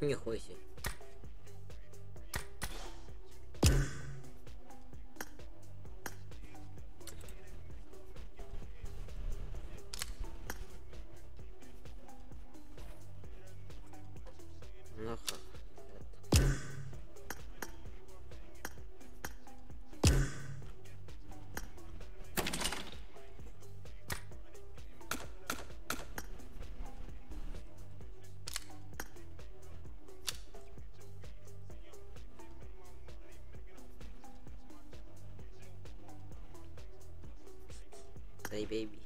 Нихуя себе. Нахуй. Hey baby.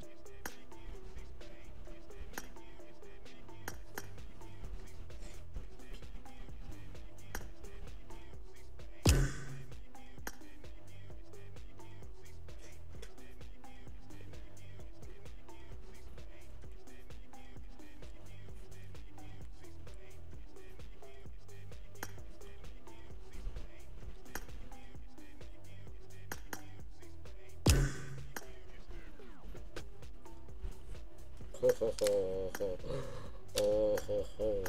Ho ho ho ho. Oh ho ho.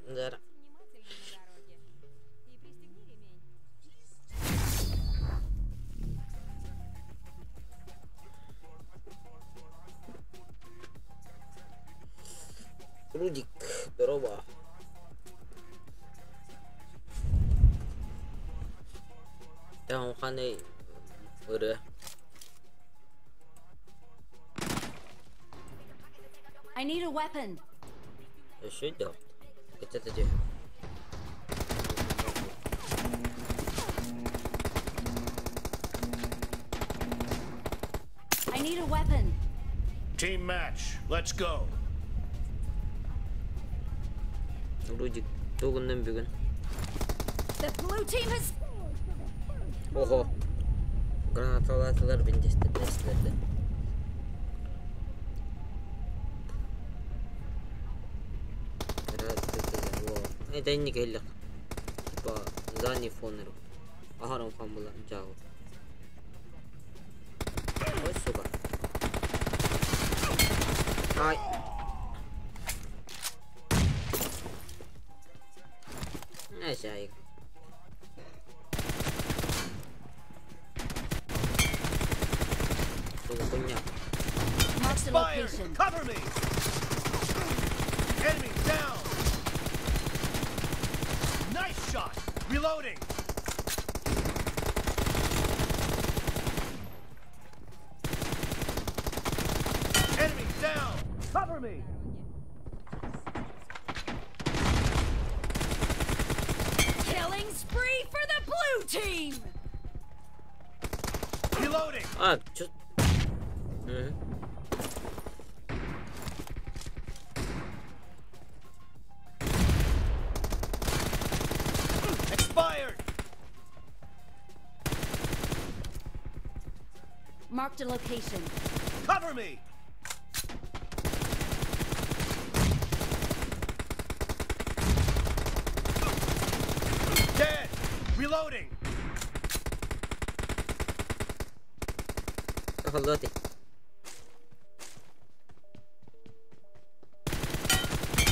Да. Рудик, здорово. Там ханы уры. I need a weapon. Что делать? Это где? I need a weapon. Team match. Let's go. Рудик, тугундан бүгін. The blue team has. Ого. Гранаталатылар бендестерді. Это не келлек. Типа зани фонеру. Ахарам фан була жагу. Ой, сука. Ай. Нажай. Сука, хуйня. Mark the Fire! location. Cover me! Enemy down! Nice shot! Reloading! Enemy down! Cover me! Killing spree for the blue team. Reloading! А, чё? Expired! Marked a location. Cover me! Dead! Reloading! خلوتي.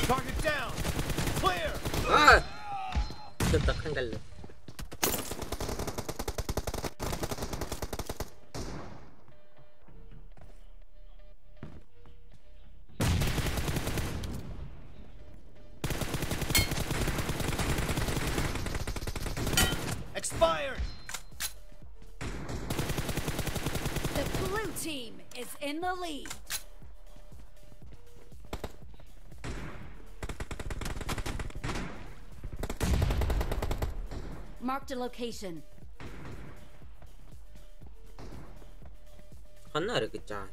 Target down! Clear! 아! 됐다, 한 갈래. Expired! The blue team is in the lead. Marked a location. 하나를 그자.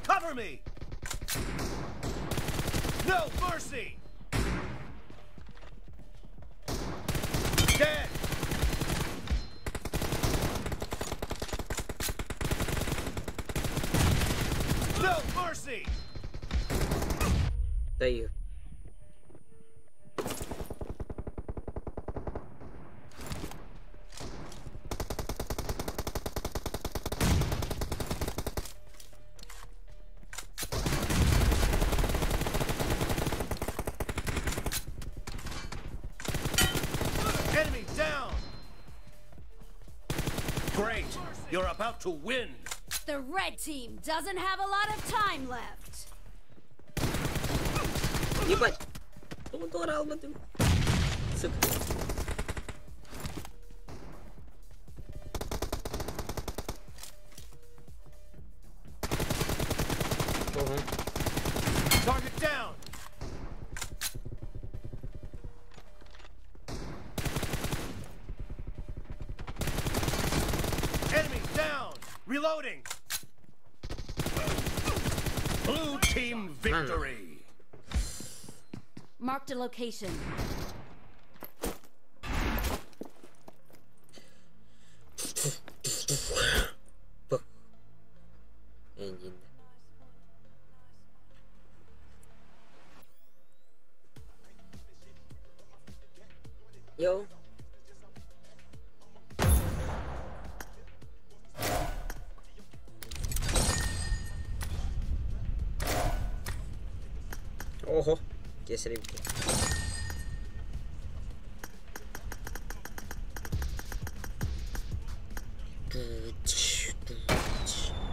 Cover me! No mercy! Dead! طيب Enemy down! Great! You're about to win! The red team doesn't have a lot of time left. ебать. Туму almadım. Sık. Oha. Target down! Enemy down! Reloading! Blue team victory! Marked a location. Bak. Engine. Yo. Oho. Keserim ki.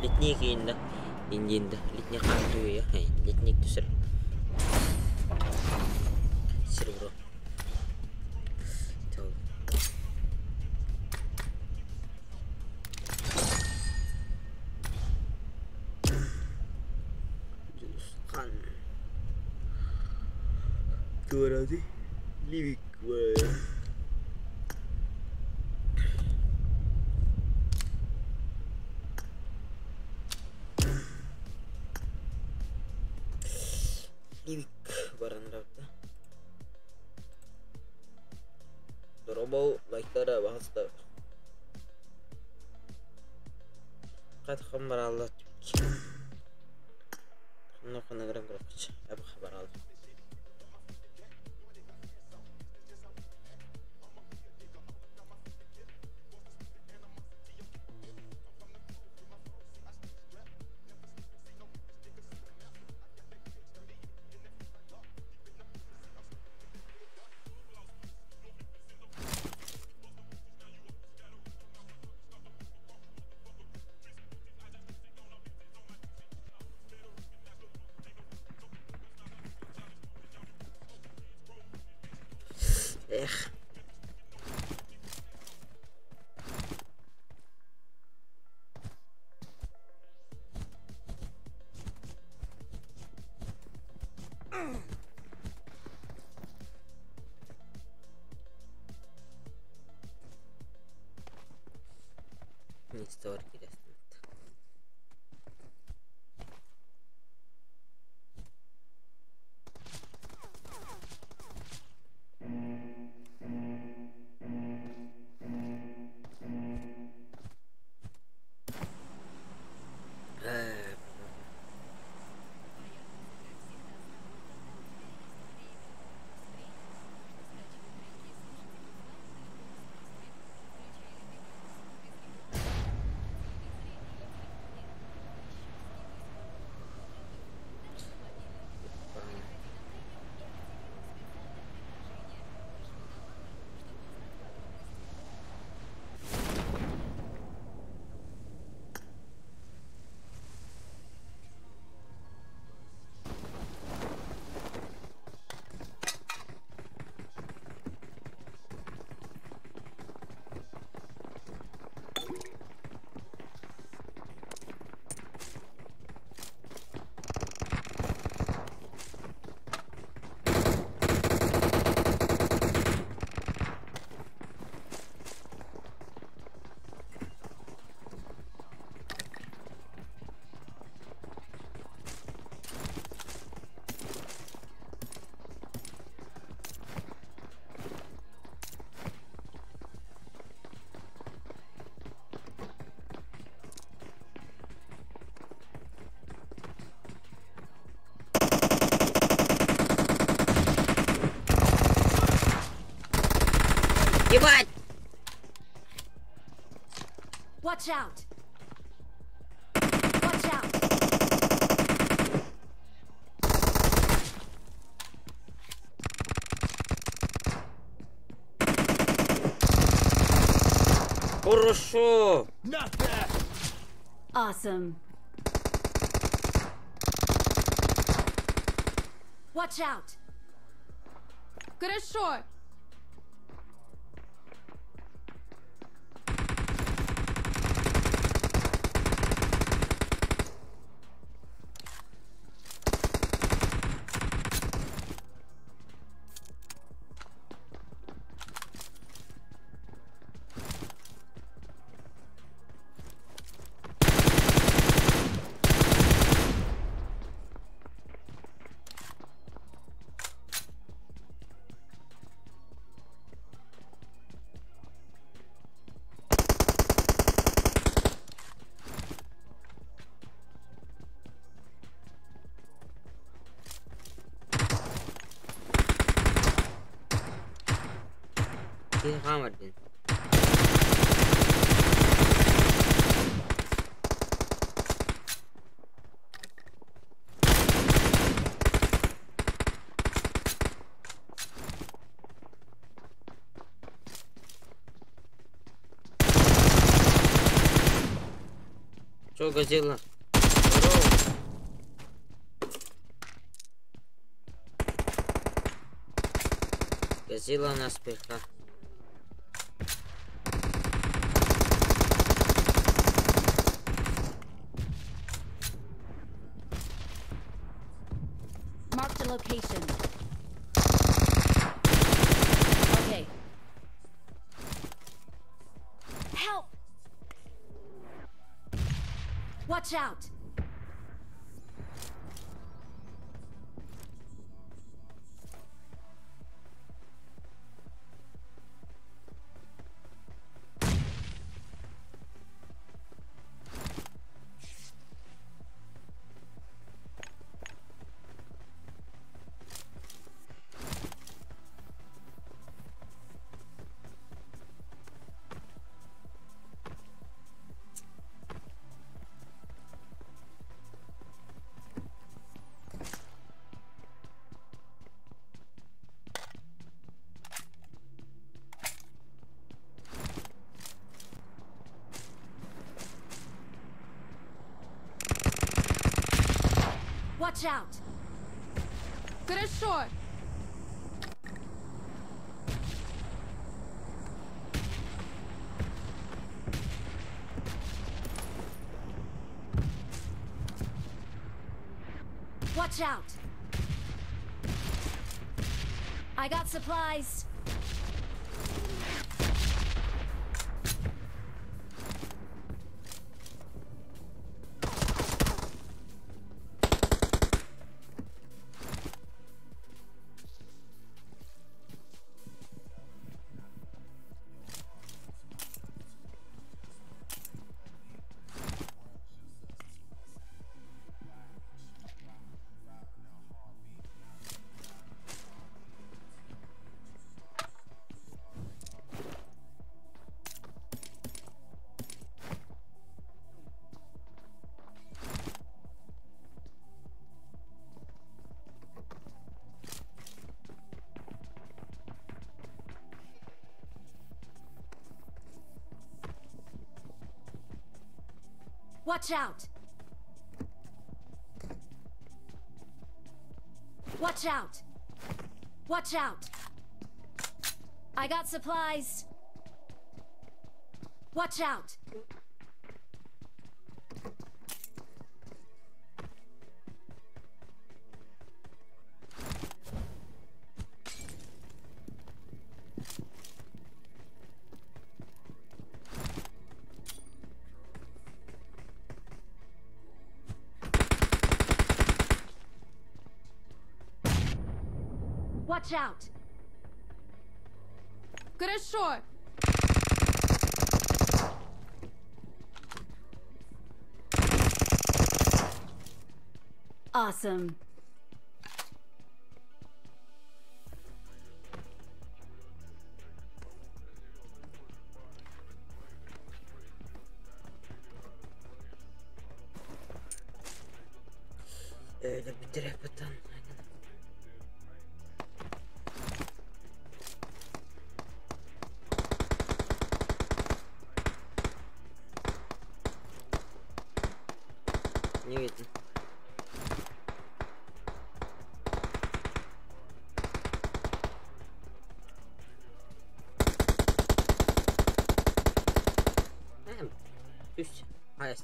Летник енді. Енді. Летник қанды өйі. Летник түсір. Серебро. Қан. Көрәді. Ливик бай. Ливик баранырапты. Дұрабау лайктара бағыстар. Қатықым бар алла түпке. Құнна қанаграм қыраққыч. Әбі қабар алды. Эх. Не столько интересно. Ебать! Watch out! Watch out! Хорошо! Not bad. Awesome. Watch out! Хорошо. Kira kamat din. Что, Газела? Здорово. Газела нас пеха. Mark the location. Okay. Help! Watch out! Watch out! Хорошо. Watch out! I got supplies. Watch out! Watch out! Watch out! I got supplies. Watch out! Watch out! Хорошо. Awesome. Öyle bir direkt batan. Niye gittin? Üst. Hayır.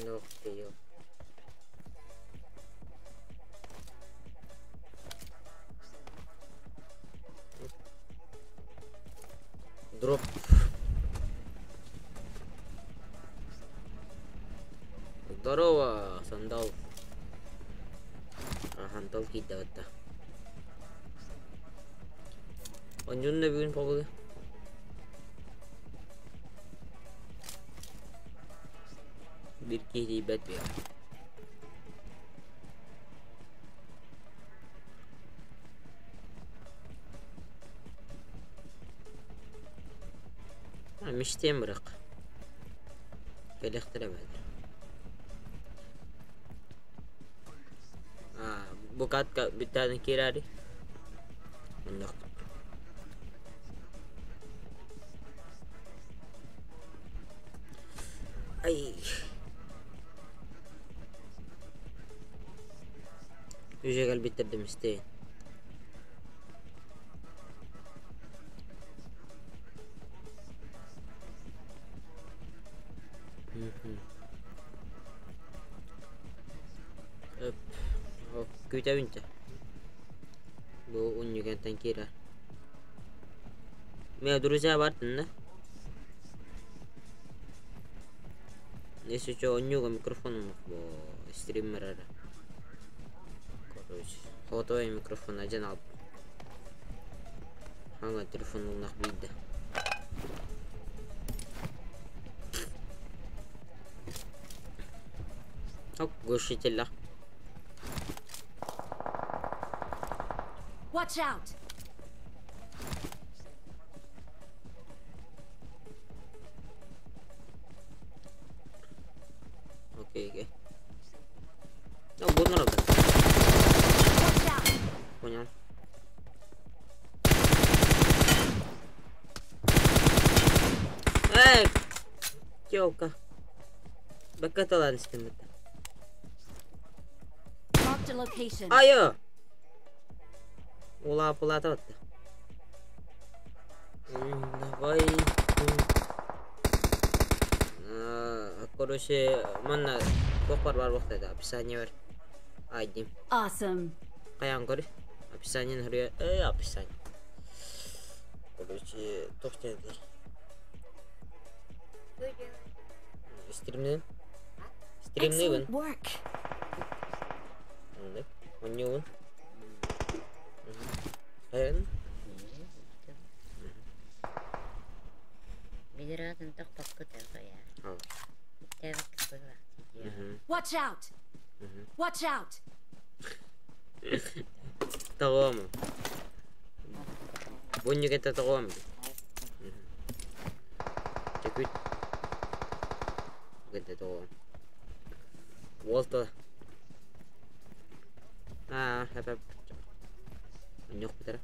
Yok diyor. Drop. Здорово, сандал. Сандал kita betul. Onjun da bugün Pubg. Bir kehibat ya. مش تمرق قال اخترب هذا bukat ka bitan kirari menok ay يجي قلبي تبدأ مستين Kita minta bu unjukan tankira मैं друзья бартында если что унюга микрофон стримера короче фотовый микрофон один алып ага телефон улнах видео ок глушитель Watch out! Okay. No, good na rin. Watch out! Kunyang. Hey! Joke. Bakit talan Steam ito? Marked a location. Ayo! Wala pala ito. Давай. Короче, mana kokor var waktu описание var. Aydım. Awesome. Kayan kori. Описание нахуя. Описание. Короче, тохтен. Стримный. Стримный вон. Work. Ne? Oynuyor. Ben. Bir de Бира тенток пакку тэлгая. Oh. Тэвэк кэпэга. Watch out! Watch out! Tawam. Bunyi kita tawam. Cekut. Kita tawam. Walter. Hep. Nyok beter.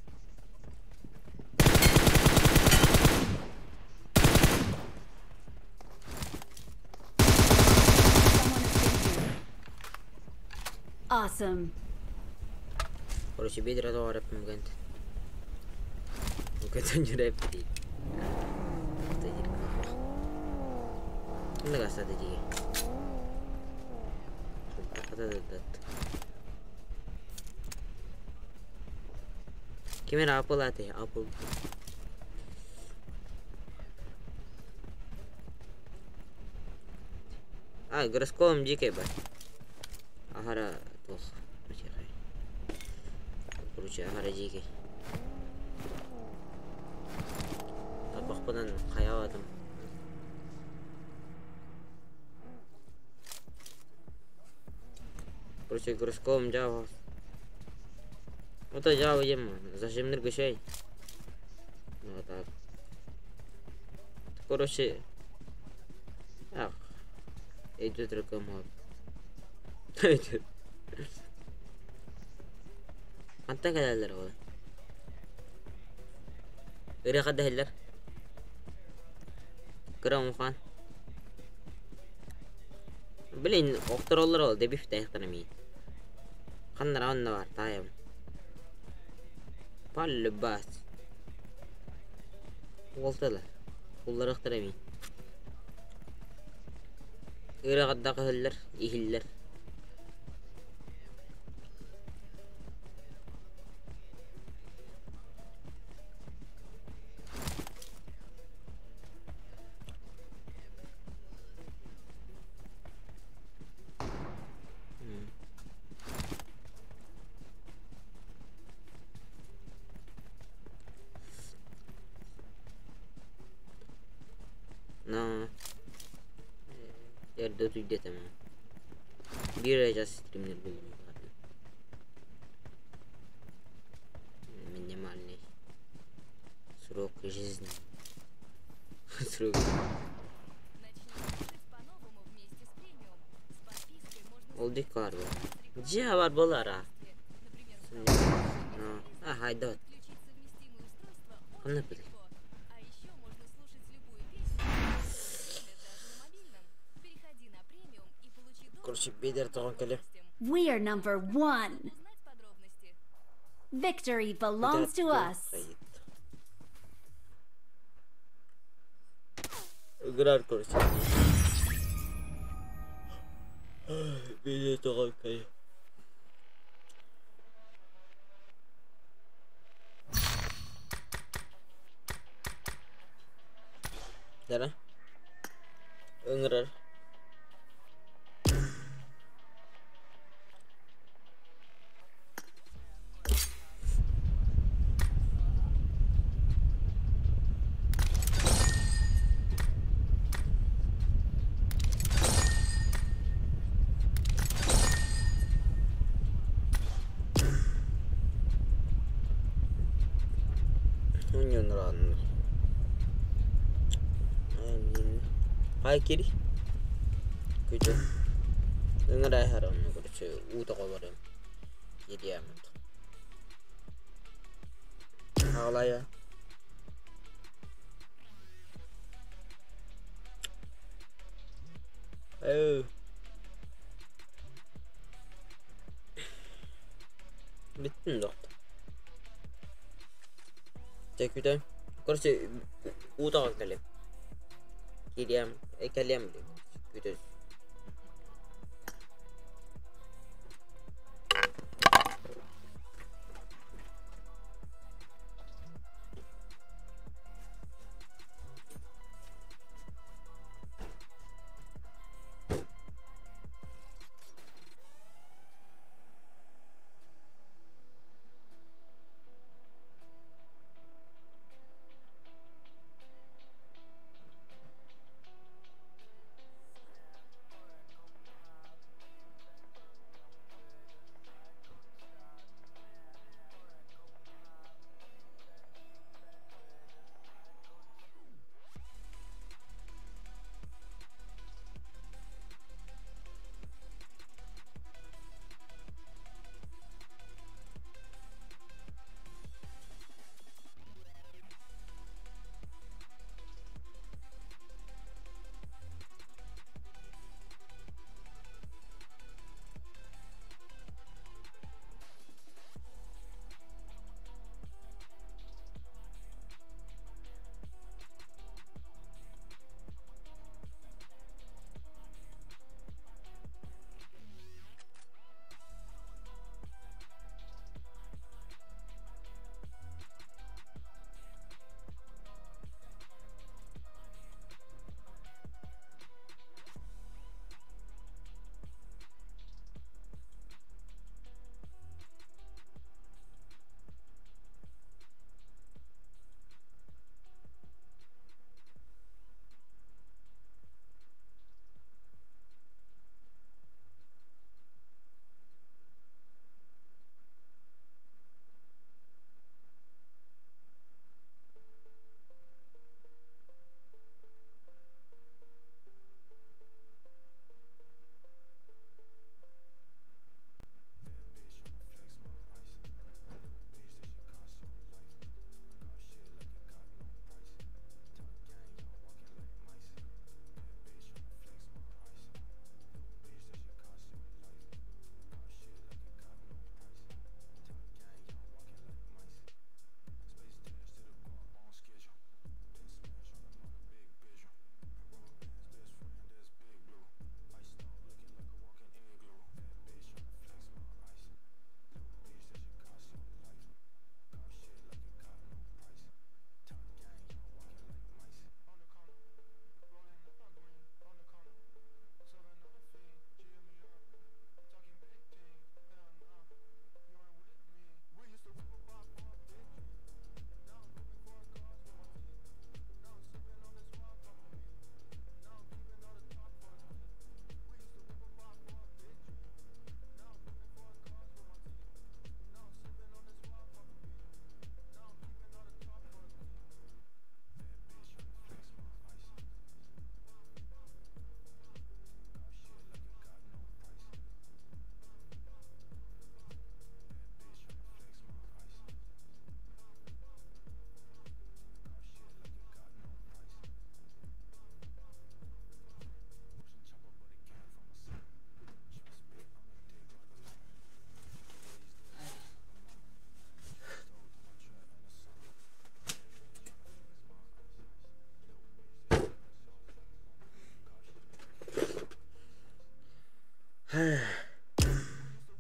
Awesome. Kalau si Bedra tuh ada pemugant. Mungkin tunjuk repeti. Jadi apa? Enggak strategi. Kata. Gimana apple आते हैं apple. Гороском дикий бай. Агара тух. Короче, агара дикий. Табақпадан қаяватым. Короче, гороском жава. Это жава ем. Зачем ныргашай? Вот так. Короче. Ах. Идет рекламат. Anta kadar var. Öyle kadar. Kıram kan. Bilin oktorlar oldu bir fitah tanımı. Kanlar anla var tayım. Pallı bas. Oltalar. Kulları aktaramı. Öyle kadar ihiller. No. Yer dört ücret ama. Bir aja streamler buldum zaten. Минимальный срок жизни. Срок. Oldu kar var. Где var bolara? Hayda. Anne pide. Короче, бедер тонкали. We are number 1. Victory belongs to us. Играть, короче. Бедер тонкали. Яна? Играть. Hai kiri. Kucu. Ngerai haram kucu. Utak kabaran. Jadi amat. Halo ya. Ayo. Bitti dok. Cek kita. Kucu utak kalim. Kiriam, kalian beli, gitu.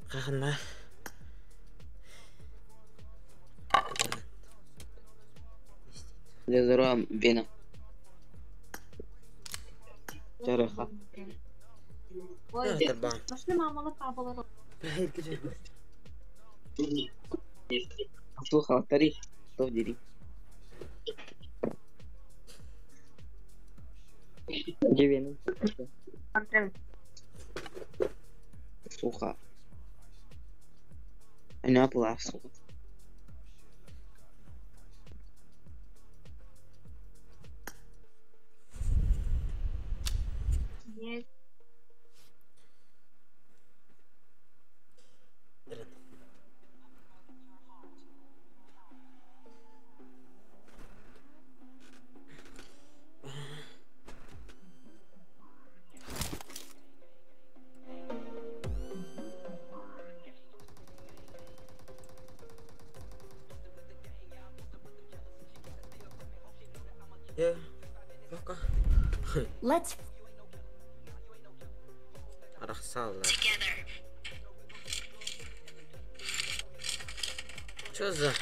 Kakanda. Лезером вена. Жараха. Terbang. Пошли, мама, лакабала. Слухал, тарих. Что в дери? Где вена? Слуха. Она плавсу. Нет. Yeah. Fuck. Let's Арахсалла. Чё за?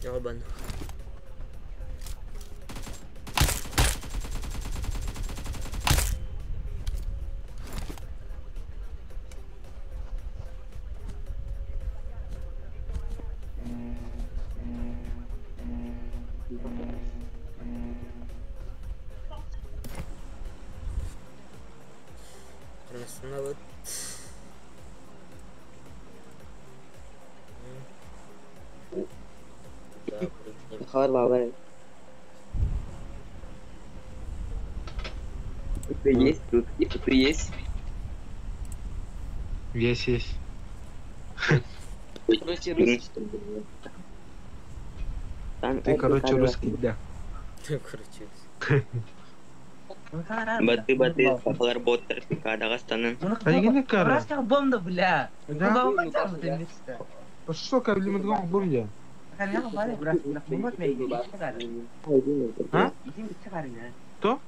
Ёбан. Остановить. خبر بابا это есть тут это есть Есть. короче русский Ты, короче, русский, да. Крутился. баты пахлар боттер кадага станын Айгене кара. Просто бомба, бля. Да. Да. Что, как ли мы другом буря? Kan balik berarti nak buat lagi. А? Izin sekarang ya. Кто?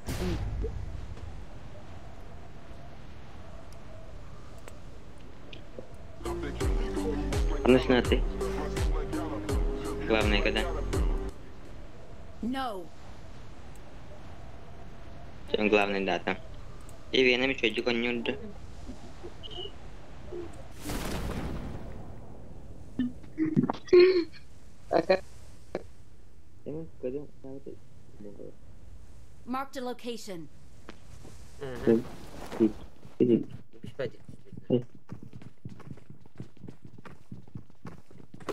Нужна ты главное когда no. чем главная дата и венами чуть конюд Marked a location.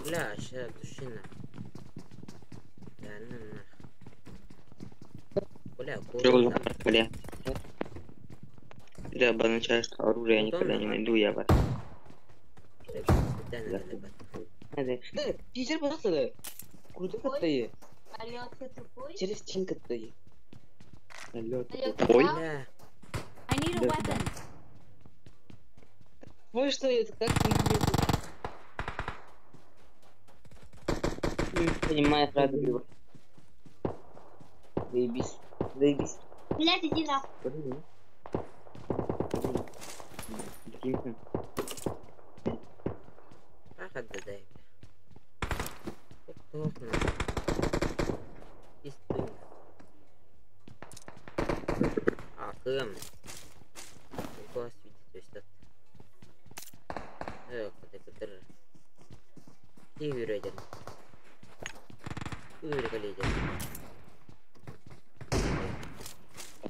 لا شاب دشنا لأننا ولا شغل كورة بля да обозначает что оружие я никогда не найду я вас Тизер бахтады. Куда каттай? Через чин каттай. Ой. I need a weapon. Ой, что это? Как не понимаю фразу его. Заебись. Заебись. Блядь, иди нахуй. أخذ ذلك توقنا يستوي عقيم وقاس في تشتت قد قدر تيجي رجل يوري كليجل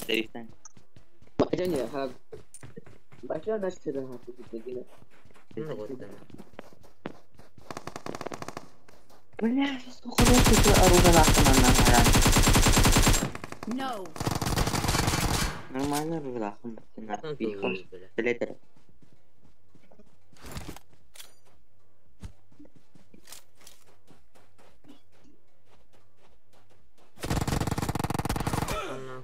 Дайсан. Бачаня хаб. Бача наш черен хаб тут ну вот она Бля, что хорошее оружие нахуй на No. Нормально оружие нахуй на Ну, пихаешь. ты бля. Летер. она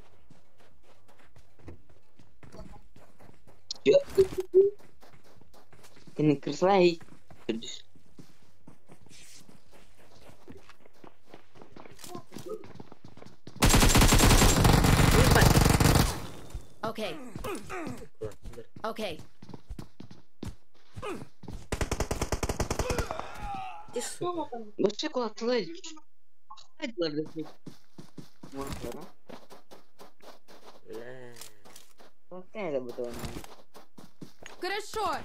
Ini kerslai. Okay. Okay. Вообще куда-то лазить. Какая работа? Хорошо.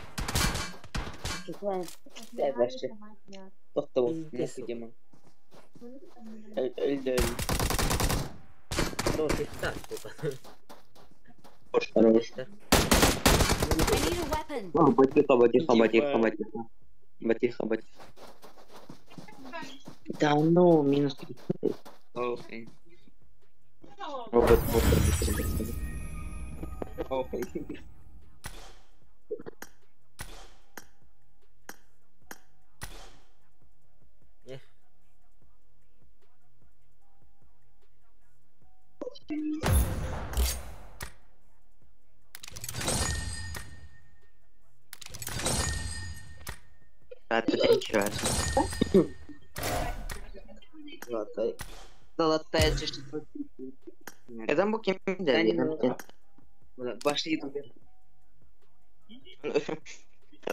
Вообще. Тоқта вот, необходимо. Хорош. I need a weapon. Батиха. Да ну, минус 30. Окей. Робот. Окей. Золотая чешуя. Это буки пошли туда.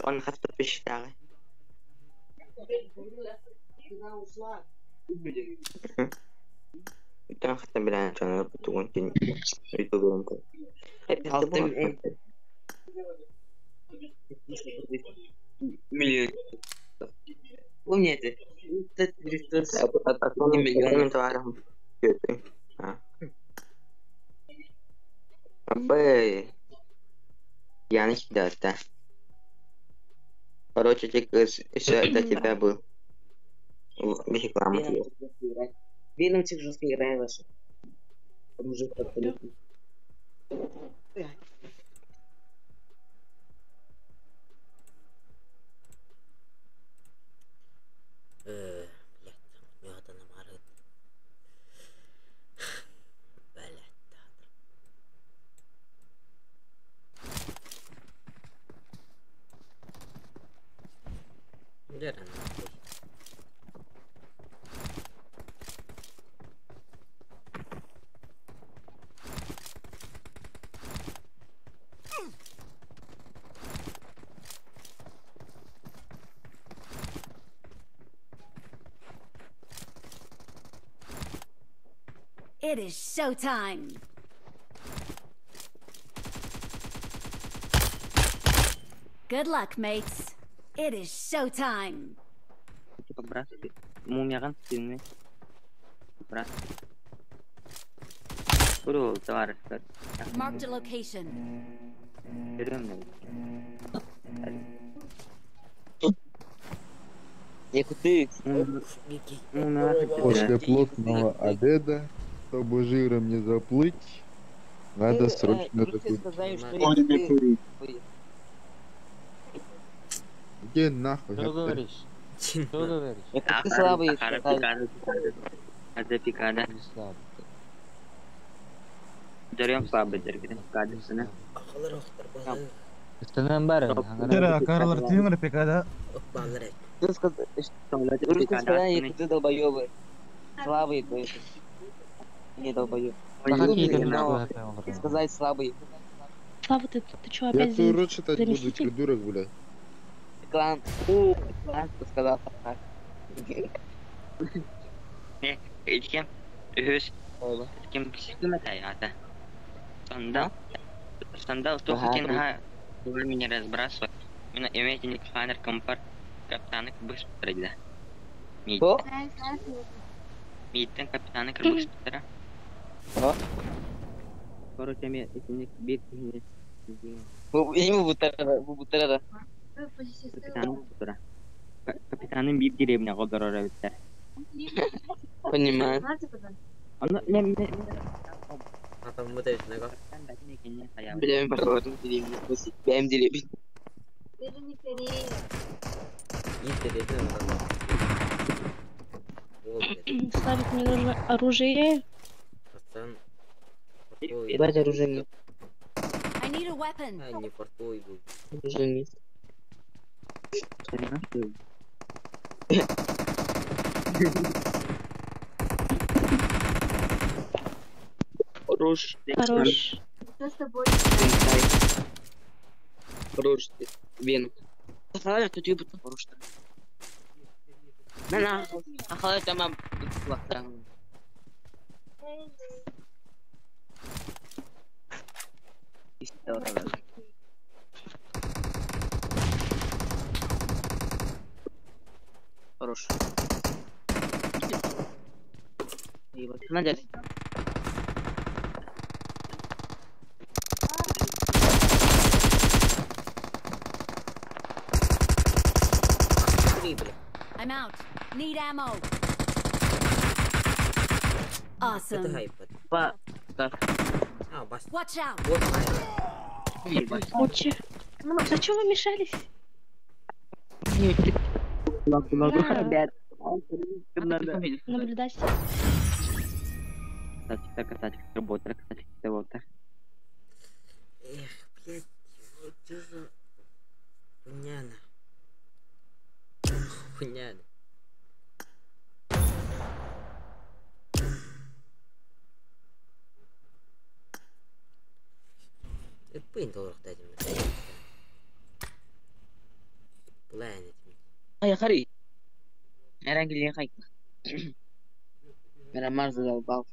Он хоть подписчика. Там хотя бы раньше надо потом миллион. Умнее. Миллион товаров. Абы. Я не сюда, да. Короче, еще до тебя был. Реклама. Видно, ты жестко играешь. Мужик как-то. It is showtime. Good luck, mates. It is showtime. Типа брат, мумия сильный. Брат. Бро, товарищ. Marked a location. После плотного обеда, чтобы жиром не заплыть, надо срочно закусить. Где нахуй? Что говоришь? Что говоришь? Это ты слабый. Это пикада. Слабый. Дарем слабый, дарем пикада. Истинен бар. Тера, Карлор, ты пикада. Ты сказал, ты долбоёбы. Слабый, то есть. Не долбоёб. Сказать слабый. Слава, ты чё, Я опять твой рот читать буду, придурок, блядь. Клан. Клан, ты сказал так. Кем? Кем это я-то? Сандал, что хотим на меня разбрасывать. Именно имеете никфанер компар капитаны быстро, да? Митинг капитаны быстро. Короче, мне эти не бит не. Ему бутера. Капитаны бит деревня годора битер. Понимаю. А там вот это, нога. Бля, похоже, деревня, спасибо. Бэм деревня. Славик, мне нужно оружие. Пацан. Ебать оружие нет. I need a weapon. А, не портовый был. Оружие нет. Хорош. Хорош. Хорош ты, Вену. Охалай, тут ебут хорош. На, охалай тамам. Хорош. Надя. I'm out. Need ammo. Это Awesome. хайпот. Так. А, бас. Watch out. Вот хайп. Отче. Зачем вы мешались? Ребят. Наблюдать. Кстати, работа, кстати, вот. Эх, блядь, вот что за хуйняна. Хуйняна. Öppeyin doğruqdaydım. Lanet. يا خري انا راجل يا خي انا مرضى لو بعض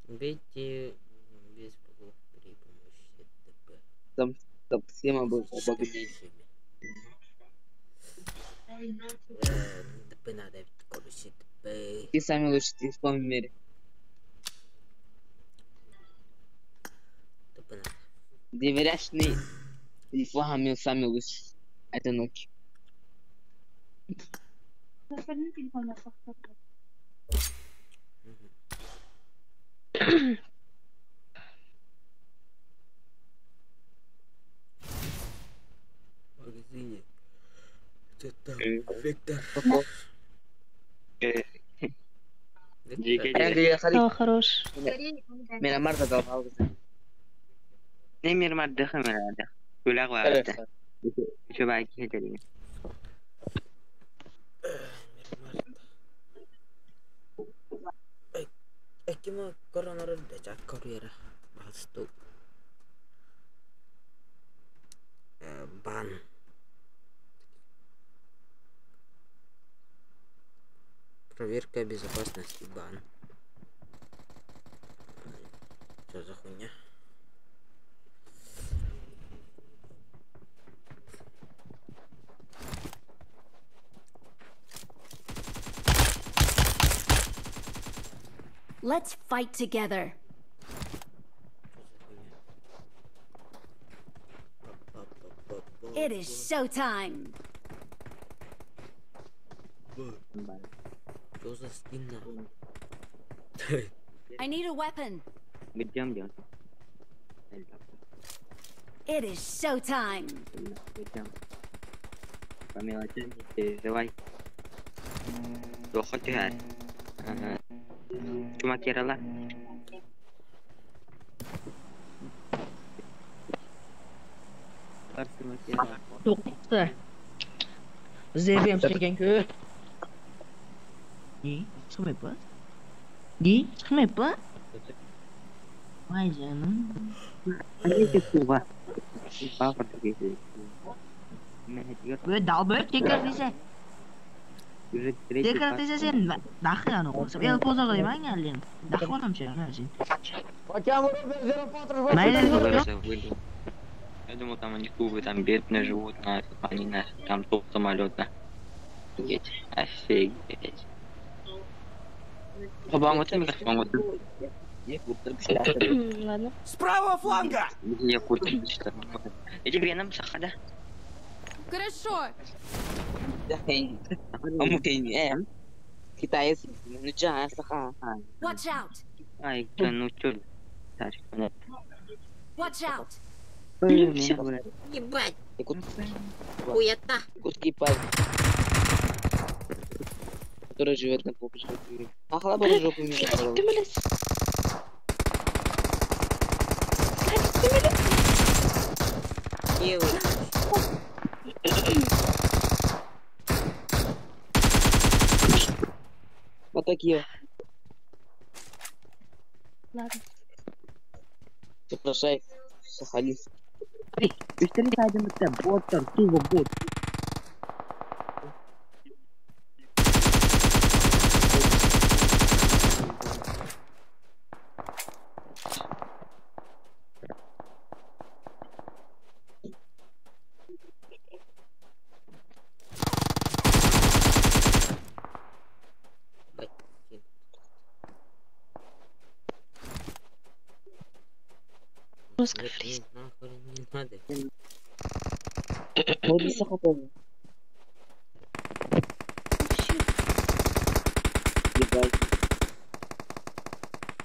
Бейте без богов при помощи ТП. طب سيما بقى ТП надо короче ТП. ты самый лучший телефон в мире. ТП надо. Доверяшный телефон самый лучший. Это ночь. Магазине. Что там? Вектор. راجل يا خري اه хорош. من مرضى لو بعض نمير ما دخل من هذا ولا غوارته شو بعد كده Cuma corona udah cakar ya lah. Bahas tuh. Ban. Проверка безопасности бан. Что за хуйня? Let's fight together. It is showtime. Что за спина? I need a weapon. بالجنب يا It is showtime. بالجنب كاميرا زواي لو أخذت هاد cuma kira lah Doktor. Zevem çeken kö. Di, çıkmıyor bu. Di, çıkmıyor bu. Vay canım. Ini ketua apa begitu Böyle dalböt tekrar bize. Tekrar bize sen dakika yani o. Sen el poza koy ben geldim. Dakika adam şey yani. Я думал, там они кубы, там бедные живут, они там топ самолета. Офигеть. По-моему, это мне кажется, Ладно. Справа фланга! я куртку что-то. Эти греном сахара. Хорошо. Mungkin kita ya nujah saka. Watch out. Ай, ну чё? Тачка, нет. Watch out. Ебать! Ikut Хуята! ikut kipas. Который живет на попе. Ахла бы жопу не забрал. Ты, блядь. Девы! Вот такие. Ладно. Приглашай Сахалин. Üstelik aydınlıkta botlar, turbo bot. Русская фриз. Нахуй не надо. Вот не Сахалин. Ебать.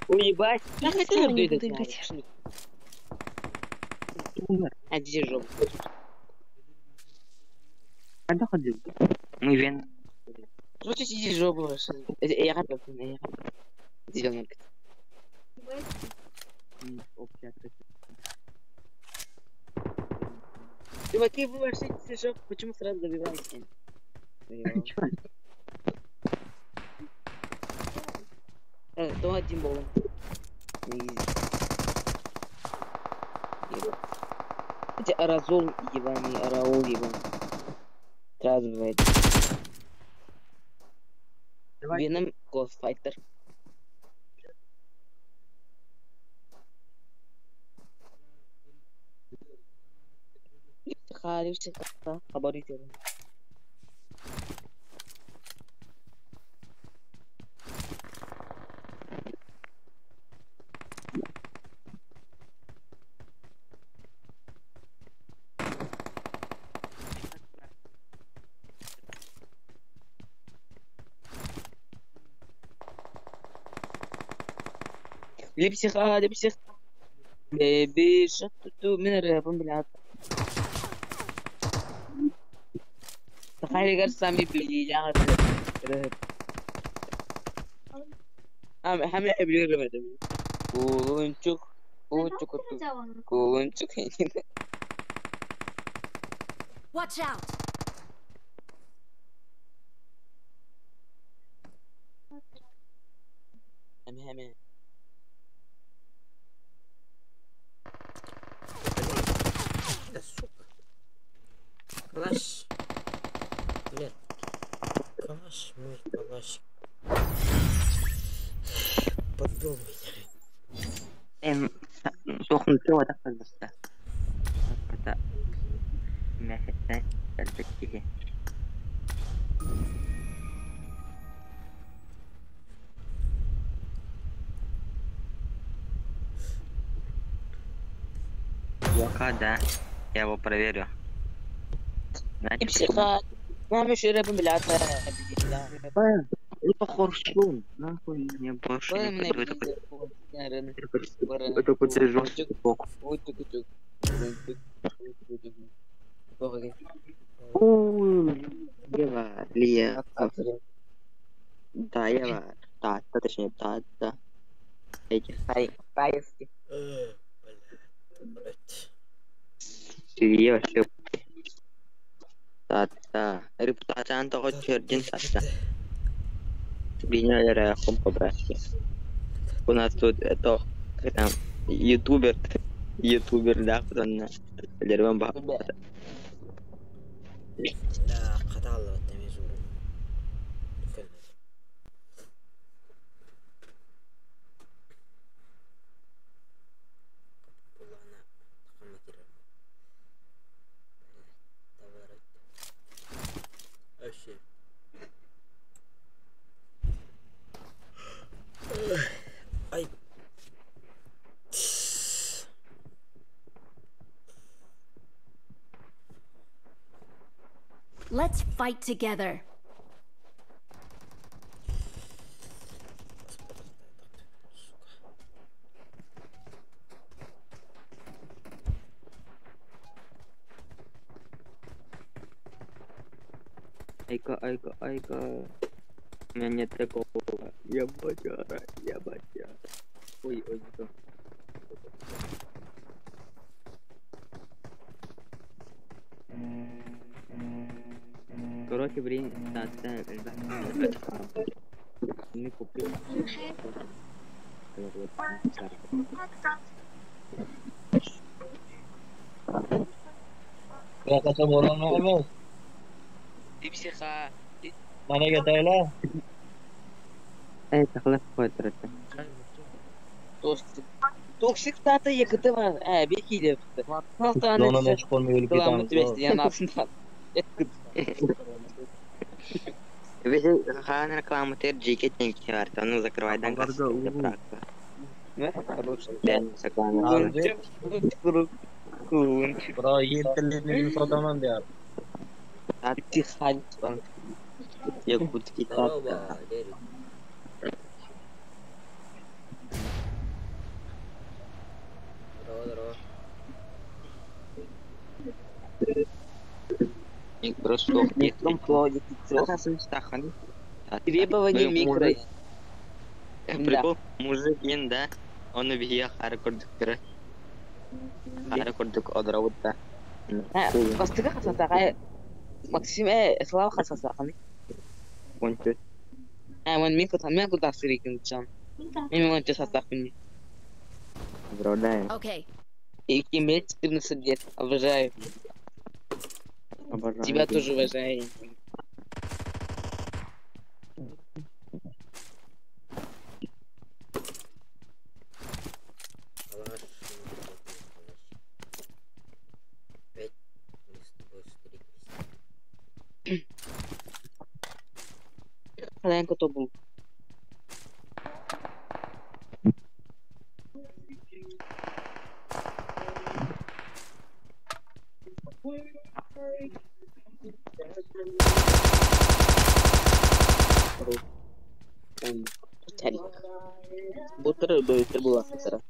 Уебать. Я Как сама это не будет? буду играть. А где жопа? Ada ka dito? May event. Короче, сиди жопа. Я готов. Зеленый. Чуваки, вы вообще сиди жопа. Почему сразу забиваете? То один был. Эти аразол ебаный, араол ебаный. Сразу бывает. Веном, Гостфайтер. Хари всегда хабарите. لبسخة بيبي شطت من الرهبان بالعطا تخيل قرص سامي بيجي رهب هم يحب يرمي دمي كونشك Watch out! هم Да сука. Калаш. Блядь. Калаш, мой калаш. Поддол меня. Сохнул все вот так пожалуйста. Это мясо, перспективе. Плохо, да? Я его проверю. Знаете, لبسخة ما مش رهبان بالعطا это хоршун. Нахуй мне больше не подойдет. Это поддержу спок. Ева, Лия. Да, Ева. Да, точнее, да. Эти. Поездки. Блядь. Ты вообще. Да. Репутация того чердин сasta. Приняли рахом по-братски. У нас тут это там ютубер, да, кто-то деревом бах. لا قطع الله التمييز والله انا تقمت تبارك الشيء اي Let's fight together. Айка. У меня нет такого. Я бачара. Ой, что? Короче, время не купил. Ya kata borong nama. Tipsi ka. Mana kita lah? Taklas ko ternyata. Toksik zaten yakıtı var. Bir kilo yakıtı. Hastanede Donanım açık olmuyor ülke kılameti tanrısı. besleyen aslında. Yakıt. Весе хан рекламу тер жеке тенки бар. Оны закрывайдан кастинг практика. Ne? Хороший. Бен сакланы. Bro, yeltiliğini sotamam diyor. Аттихань. Якутский Здорово, тапка. Лерик. Здорово. Microsoft. Микром плодит. Расасын стахан. Требования микро. Прикол, мужик да. Он бия хара курдук кира. Хара курдук одравутта. Бастыга хасасаға Максим слава хасасаға. Кончу. Мен куда сырекин чан. Мен он час хасақпын. Бродай. Okay. И мне 14 лет. Обожаю. Обожаю. Тебя тоже уважаю. Калаш. Опять мы с тобой встретились. Хозяин кто был? Бутер была сестра.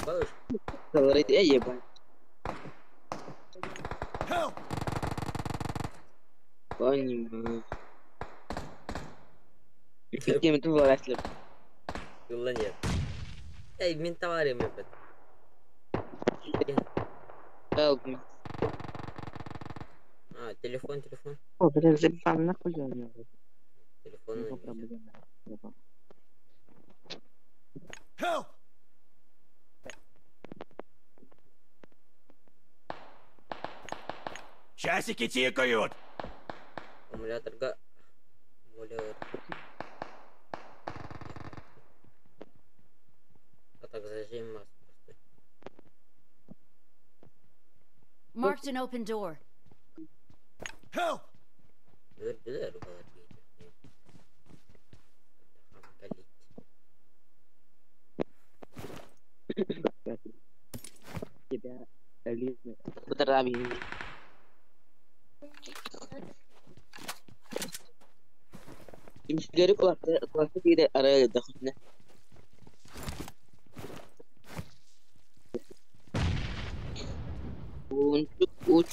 Балыш. Говорит, я ебать. Понимаю. Каким ты властью? Юла нет. Эй, ментоварим опять. Телефон. О, блин, забан нахуй я. Телефон. Help! Часики тикают! Аккумуляторга. Более. А так зажим маску. Marked an open door. Help! Güzel Тебя лично. Поздравим. Imşleri kulakta bir de araya da ne? Uç.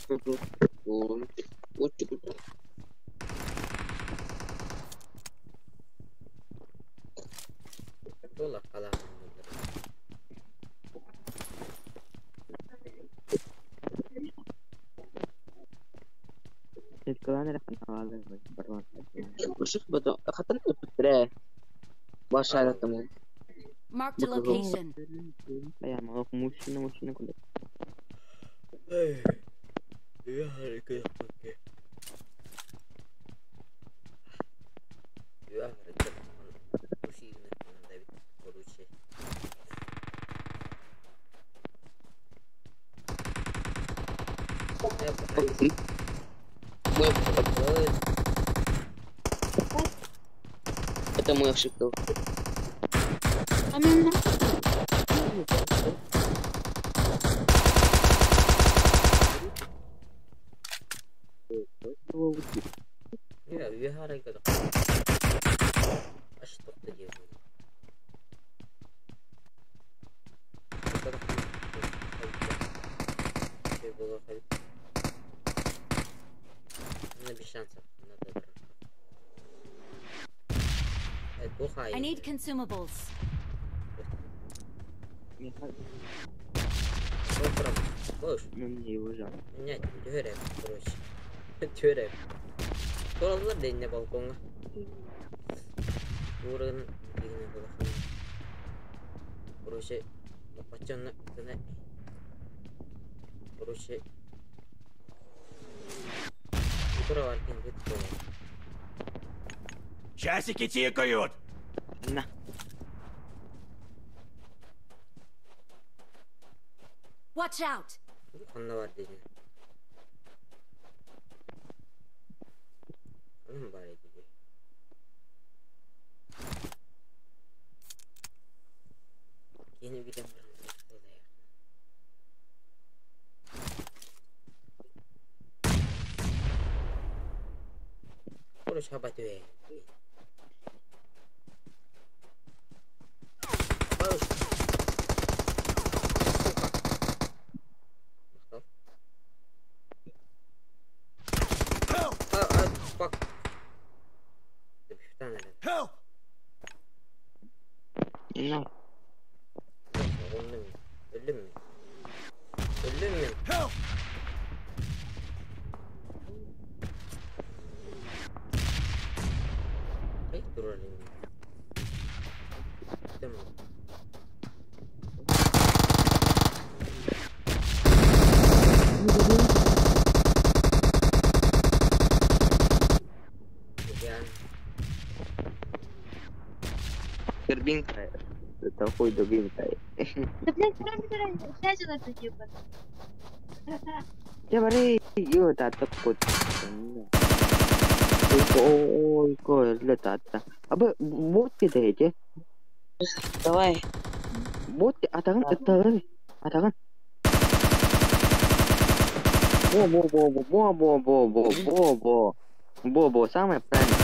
Дола кала. Сеткаланы рахмалады. Бармак. Ушук бото хатан өттүрө. Башара тамам. Marked a location. Я могу мужчина куда. Эй. Я харикаю. Я харикаю. Мужчина Давид поручи. Это мой ошибка. Я харикаю. А что ты делаешь? Без шансов. I need consumables. Слышь, Мне его жалко. нет, дверь, короче. Çörek. Oralar denne balkonga. Buranın denne balkonga. Burası paçanın üstüne. Burası. Burası varken gitti. Часики тикают! На. Watch out! Anla var dedi. Onun bari dedi. Yeni bir demir aldı ya. Burası habat ve. Fuck. Help! No. Öldüm mü? Öldüm mü? Help! Ay duralım. Tamam. Горбинка. Это хуй дубинка. Да, блядь, кроме связи на это ебать. Я говорю, это такой. Ой, кой, летать-то. А вы будьте дайте. Давай. Будьте, атаган. Бо, самое правильное.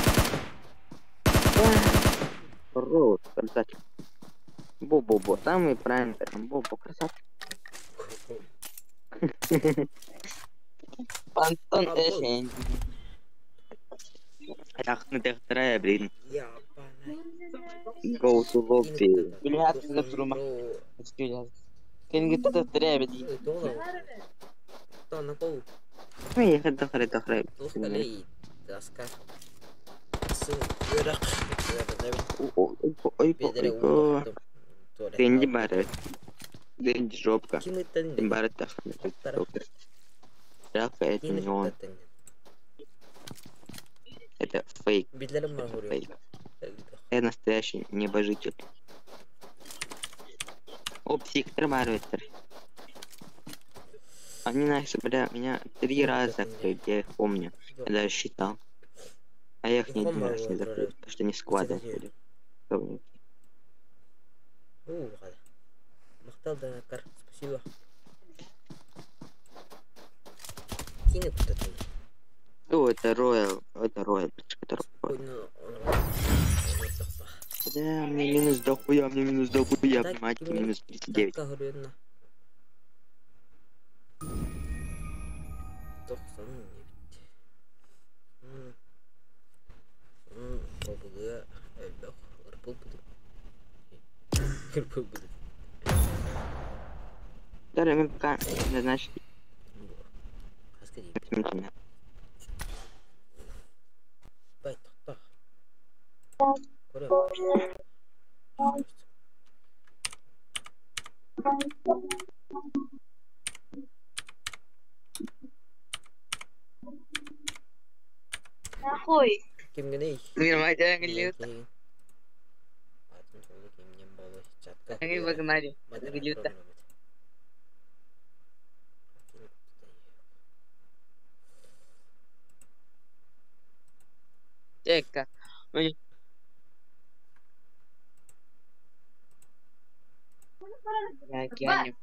Рот, красавчик. Бо, самый правильный. Бо, красавчик. Антон Эшень. Рахны вторая, блин. Я Go to lobby. Блядь, ты запрума. Кем где-то треба ди. Кто на пол? Ой, дохрай. Лухкалей. Таска. Ой. Деньги бары. Деньги жопка. Бары так. Это не он. Это фейк. Фейк. Я настоящий небожитель. О, психтер барвестер. Они наши, бля, меня 3 раза закрыли, я их помню. Я даже считал. А я их не один раз не закрыл, потому что не склады были. Махтал да кар, спасибо. Кинет кто-то. О, это Роял, это Роял. Да, мне минус дохуя, мать, минус 39. Да, мы пока не значит. Нахуй. Kim cái đi? Мир мадя глют. Как Они выгнали. Глюта. Тека. Я океане.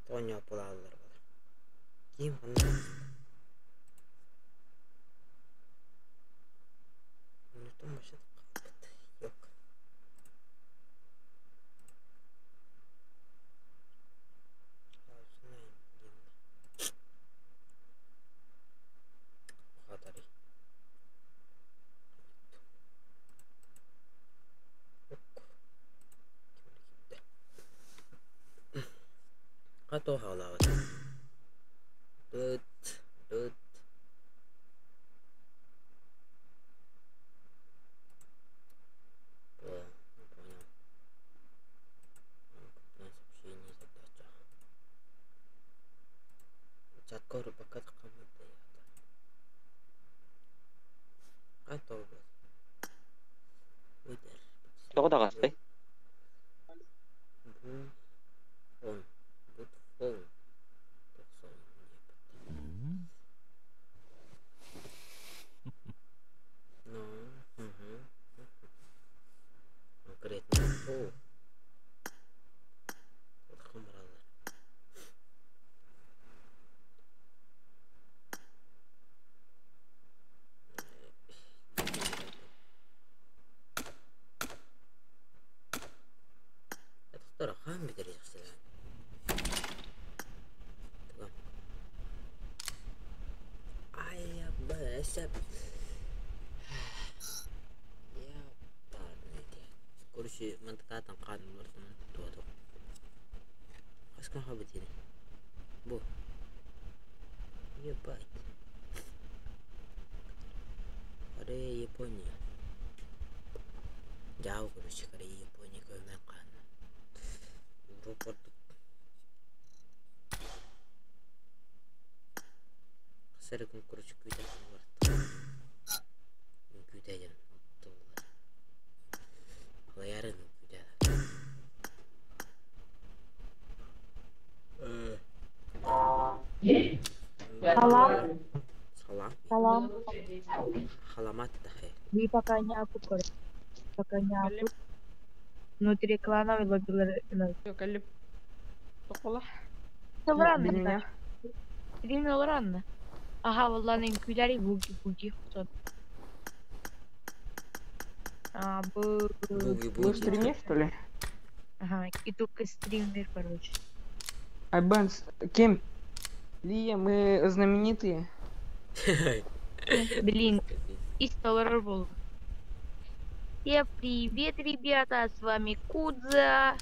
Tonya pulalar. Kim mana? Unuttum başladı. Yok. Atau hal lain. Тут. Не понял. Сообщение задача. Чаткору пока кому-то это. Готово. Уйдер. Тоғда қастай? Фон. Тут фон. Ну, конкретно. О. Вот хамралар. Это второй хам бедерился. Ай, я бэсэп. Короче, мантакатан қадым бартынан туады. Қасқан қабыт еді. Бұл. Ебать. Корея, Япония. Жау, короче, Корея, Япония көмек қаны. Европорты. Қысары күн, короче, көйтәсін барды. Көйтәйден. Лоярын күйтәді. Салам. Салам. Салам. Халамат дахе. Вы пока не окупали. Пока не окуп. Внутри клановой лоббилер. Калип. Тоқола. Собрано. Стримно рано. Ага, валланың күйләри буги. Вы в стриме, что ли? Ага, и только стример, короче. Айбанс, кем? Лия, мы знаменитые. Блин, и столар был. Всем привет, ребята, с вами Кудза.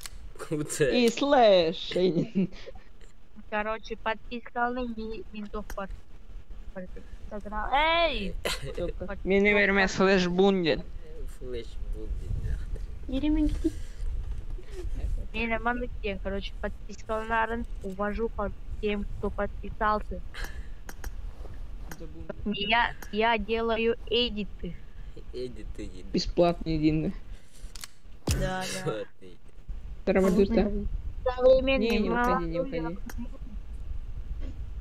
И Слэш. Короче, подписка на минут. Эй! Меня верме Слэш будет. Флэш будет. Не, нормально тем, короче, подписался, увожу по тем, кто подписался. Я делаю эдиты. Бесплатные деньги. Да. Трамадута. Современный Не уходи.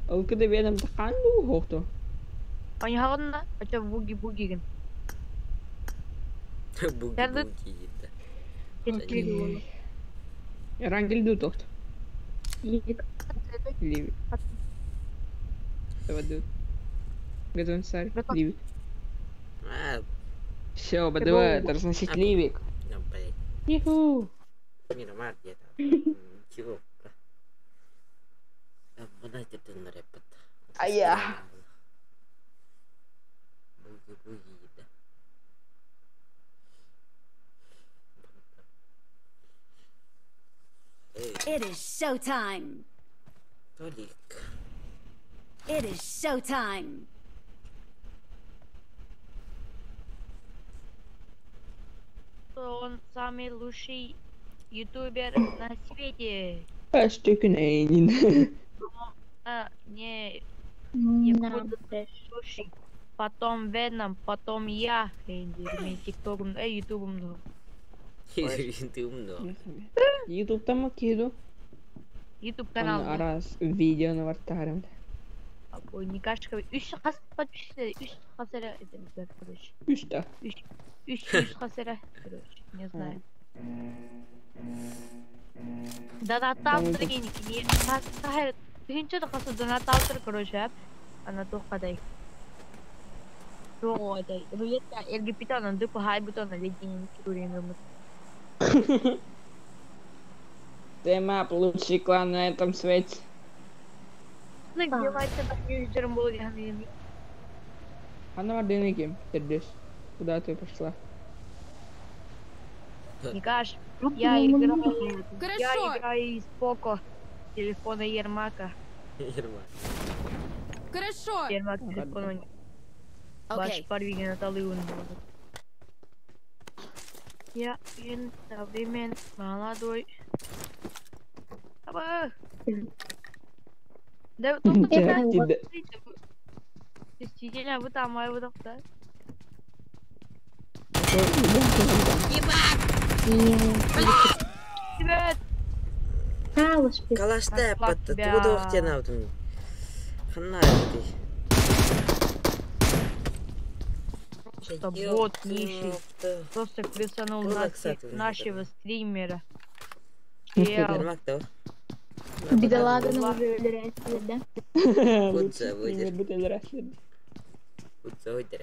Ол куди ведем таханду хохто. Они холодно, хотя буги. Буги. Рангелду тохт. Ливик. Давай. Готовим сарь. Ливик. Все, давай, разносить ливик. Иху. Не нормально где-то. Чего? Подайте ты на репет. А я. Буги, да. It is showtime. Толик. It is showtime. Он самый лучший ютубер на свете. Штукнейнин. Не буду слушать. Потом Веном, потом я. Мне тиктоком, ютубом много. Ты умно. Ютуб там окиду. Ютуб канал. Раз видео на вартарем. Ой, не кашка. Üç has подписчиков. Üç хасера. Это короче. Üç хасера. Короче, не знаю. Донатталтыр денег. Сахар. Түйінші қасы донатталтыр, короче. Ана тоқадай. Тоқадай. Руетка ЛГБТ-ның дупы хай бутона леденен көрейміз. Тема лучший клан на этом свете. Ну, делается так юзером был. Она один кем? Тердешь. Куда ты пошла? Никаш, я играю из Поко. Телефона Ермака. Хорошо. Первый телефон. Ваш парвиген аталыйын болады. Я современ молодой. Аба. Да тоқтат. Действительно, вы там мой выдох, да? Ебать! Калашта патта, туда ухтена утун. Ханна ты. Просто бот нищий. Просто крысанул нашего стримера. Бедолаганы уже өлерәсілер, да? Кутса выйдер. Кутса выйдер.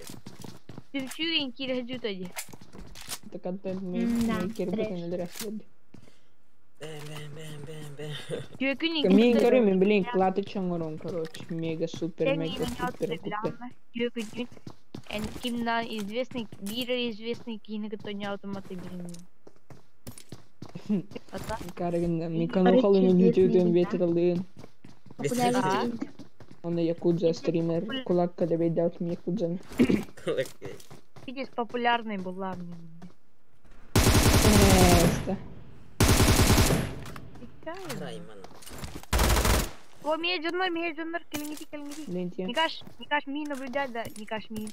Ты чуин кире жутади. Это контент мейкер бутын өлерәсілер. Мен көрөмін, блин, клаты чоңорон, короче. Мега супер купер. Кино известный, мира известный кино, кто не автоматы блин. Карагында микано халын ютубен ветер алын. Онда якудза стример кулакка да бейдаут ми якудзаны. Видишь, популярный была мне. О, медженер, кельмити. Никаш ми наблюдать, да, Никаш ми.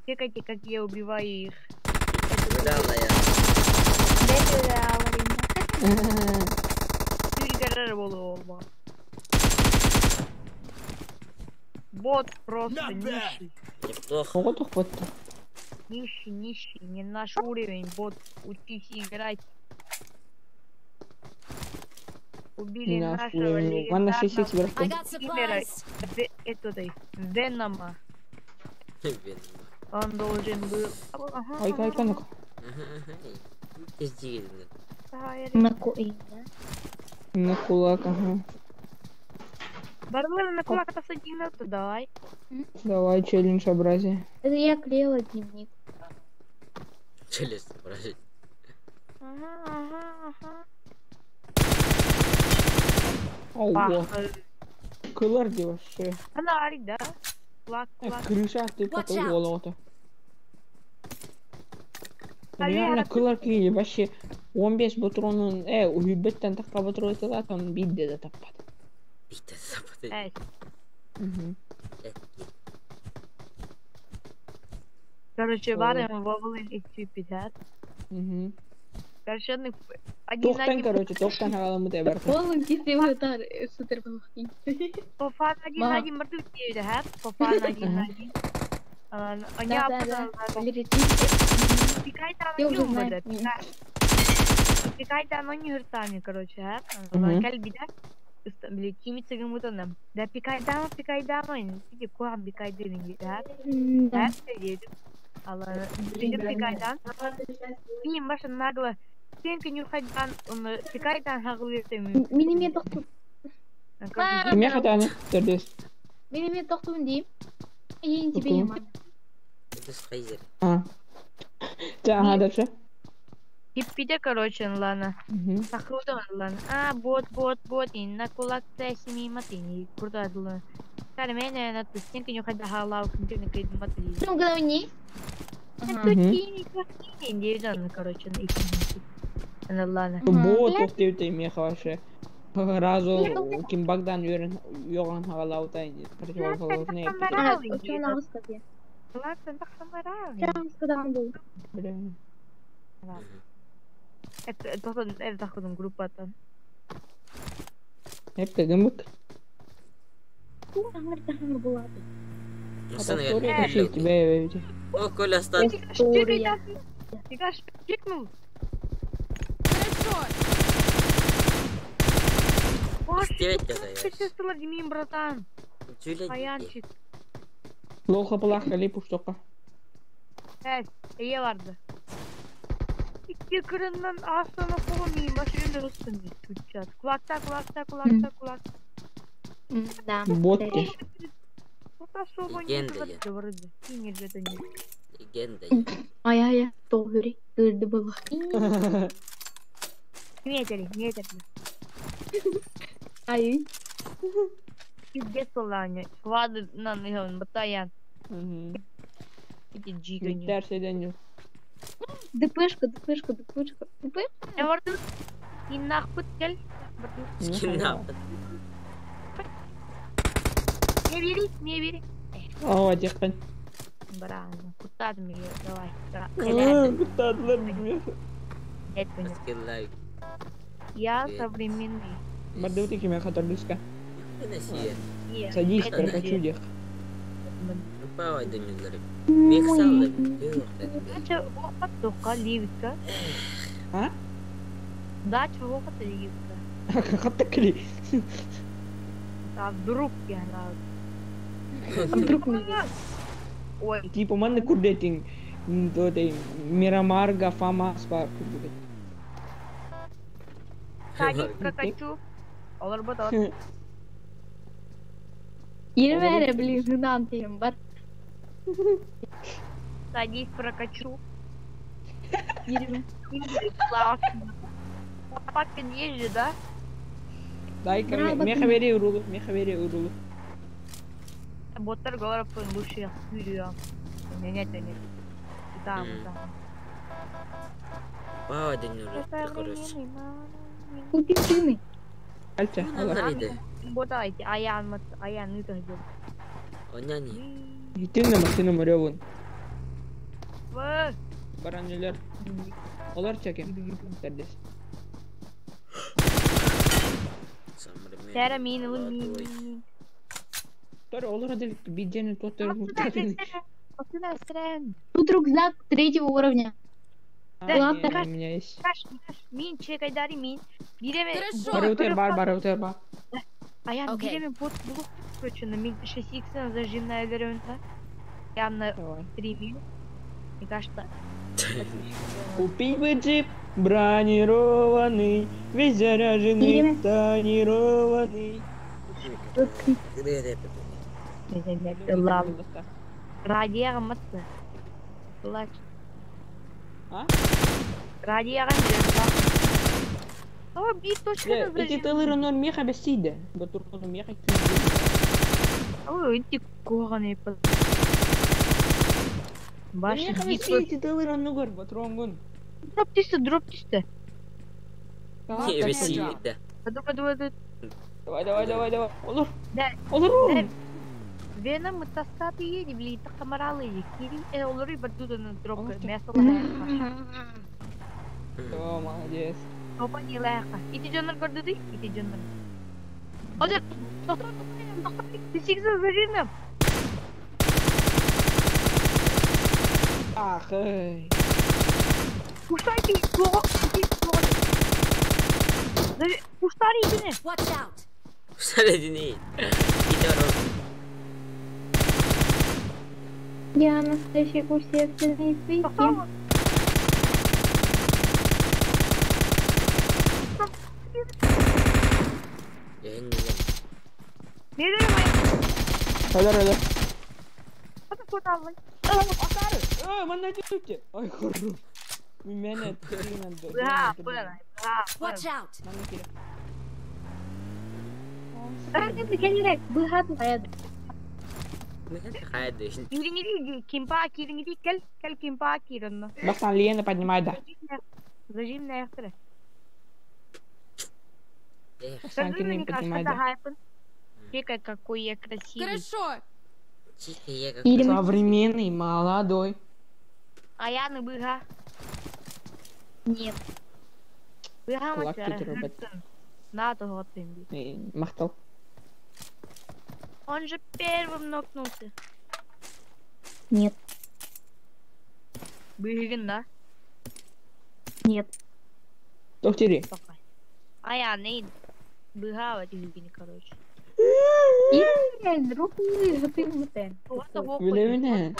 Чекайте, как я убиваю их. Бот просто нищий. Неплохо. Нищий, не наш уровень. Бот, учись играть. Убили нашего легендарного стримера Венома. Он должен был... Ай-ка. На кулак, ага. Барлы на кулак посади минуту, давай. Давай, челлендж образи. Это я клеила дневник. Челлендж образи. Ага. Ого. Кыларди вообще. Она орит, да? Кулак. Крыша ты потом голову-то. Реально кылар кейли вообще 15 патронун уйбеттен такка патрон этелат, он бидде да таппат. Короче, барем вовлен и чипитат. Короче, тоқтан хагаламы дебар. Вовлен кисематар супер балахи. Пофан один марту тиедет, пофан один. Они Пикайда, но не гуртами, короче, кальбида. Блин, кимица гамутаном. Да пикайда, но не куам пикайда не да. Алла, пикайда. И маша нагло. Сенка не уходан, он пикайда нагло теми. Минимет тохту. Кime хатаны? Төрдес. Минимет тохту дим. И тебе не ман. Это схайзер. Ага, дальше. Хиппиде, короче, ладно. Сахруда, ладно. Бот, и на кулак тесими матини. Круто, ладно. Кармене, на ту стенку не уходя халау, конкретно кайд матини. Ну, головни. Это кини, короче, на их. Ладно. Бот, ты меха вообще. Разу Ким Богдан йоган халау тайни. Против халаусне. Ладно, так самарал. Блин. Это заходом группа там. Это гамык. О, Коля, остаток. Ты как пикнул? Ты Владимир, братан. Аянчик. Плохо плакали, пуштока. İyi vardı. İki kırından aslında koymayayım. Başarılı olsun diye tutacağız. Kulakta. Да. Ботки. Легенда. Ай-ай, толгури. Дырды было. Не это ли? Ай. Пиздец, Ланя. Хвады на ногу, батаян. Эти джигани. Терседен. ДПшка. Я варду. И нахуй кель. Скинапад. Не бери. Aa yakın. Браво. Куда ты меня? Давай. Kutladılar mı? Нет, нет. Skill like. Я современный. Мордовый кем я хотел диска. Носия. Садись, прокачу их. Упала до не зарыв. Миксал Дача опыт только ливка. А? Дача опыт ливка. Как так ли? А вдруг я надо. Вдруг не видно. Ой. Типа манны курдетин. Додай Мирамарга Фама спа курдет. Садись, прокачу. Олар бот. Ервере, блин, жинам тем, бар. Садись, прокачу. Ерве. Классно. Папа есть же, да? Дай-ка меха бери урулу. Боттар говорят, что лучше я хуйю. Нет. Там. Упала до не зарыв. Купи сыны. Альча. Ботайте, аян это ждет. Оняни. Тинна моревун. Вы. Баранелер. Олар чекем. Тердес. Сера мин. Тора олар дел биджен тотер мутатин. Тут рюкзак 3-го уровня. Да, у меня есть. Мин, чекай, дари мин. Биреме. Бараутер бар. Аян, биреме бот блок. Короче, на миг 6х зажимная веревка. Я на 3 мин. Мне кажется. Купи бы джип бронированный, весь заряженный, тонированный. Радио мықты. Плачь. А? Радио О, бит точно эти тылыры ноль меха бесиде. Батуркону меха киде. Ой, эти кораные. Башня меха бесиде тылыры нугар батронгун. Дроп тисте. Не бесиде. Давай. Olur. Olur. Вена мы таскаты едем, блин, так камаралы Кири, olur и бардуда на дроп. Мясо лайка. О, молодец. Опа, не лайка. Иди джонер гордуды, иди джонер. Олер, доктор, ты сигза зажимем. Ах, эй. Пуштайте, Пуштари, иди. Watch out. Посередине. Я настоящий курсе экстренной связи. Я не знаю. Не думай. Олер. Что такое там? Mana cuci? Ay korup. Mimene tinan do. Watch out. Mana kira? Ты прикинь, выход поеду. Хайде. Кирингиди, кимпа, кирингиди, кел кимпа, киринна. Басан Лена поднимай, да. Зажим на эхтре. Санки не поднимай, да. Чекай, какой я красивый. Хорошо. Современный, молодой. А я на быга. Нет. Быга Лакти робот. Надо готовить. Махтал. Он же первым нокнулся. Нет. Быгин, да? Нет. Тохтери. А я не быга в эти быгини, короче. Друг не готовим. Вилевине.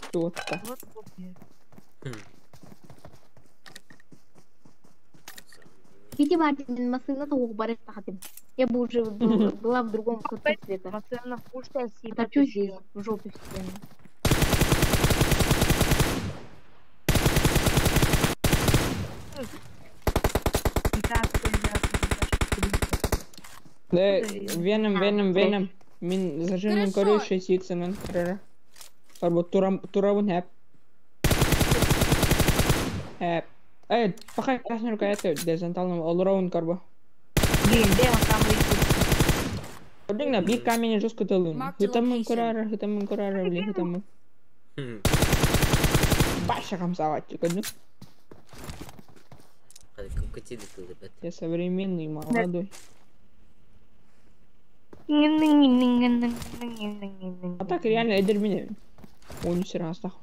Что-то. Видимо, машина того бариста хотим. Я бы уже была в другом конце света. Машина пушка и торчу здесь, в жопе стены. Venom. Мен зажимын көрі 6x'мен көрі. Бар турабын әп. Әп. Пақай красный рукоятка дезенталным олырауын көрбі. Көрдің да, бик камені жүз күтілдің. Хытамын көрәрі, біле, хытамын. Баша қамсағатшы, көрдің? Я современный, молодой. А так реально эдер меня. Он все раз так.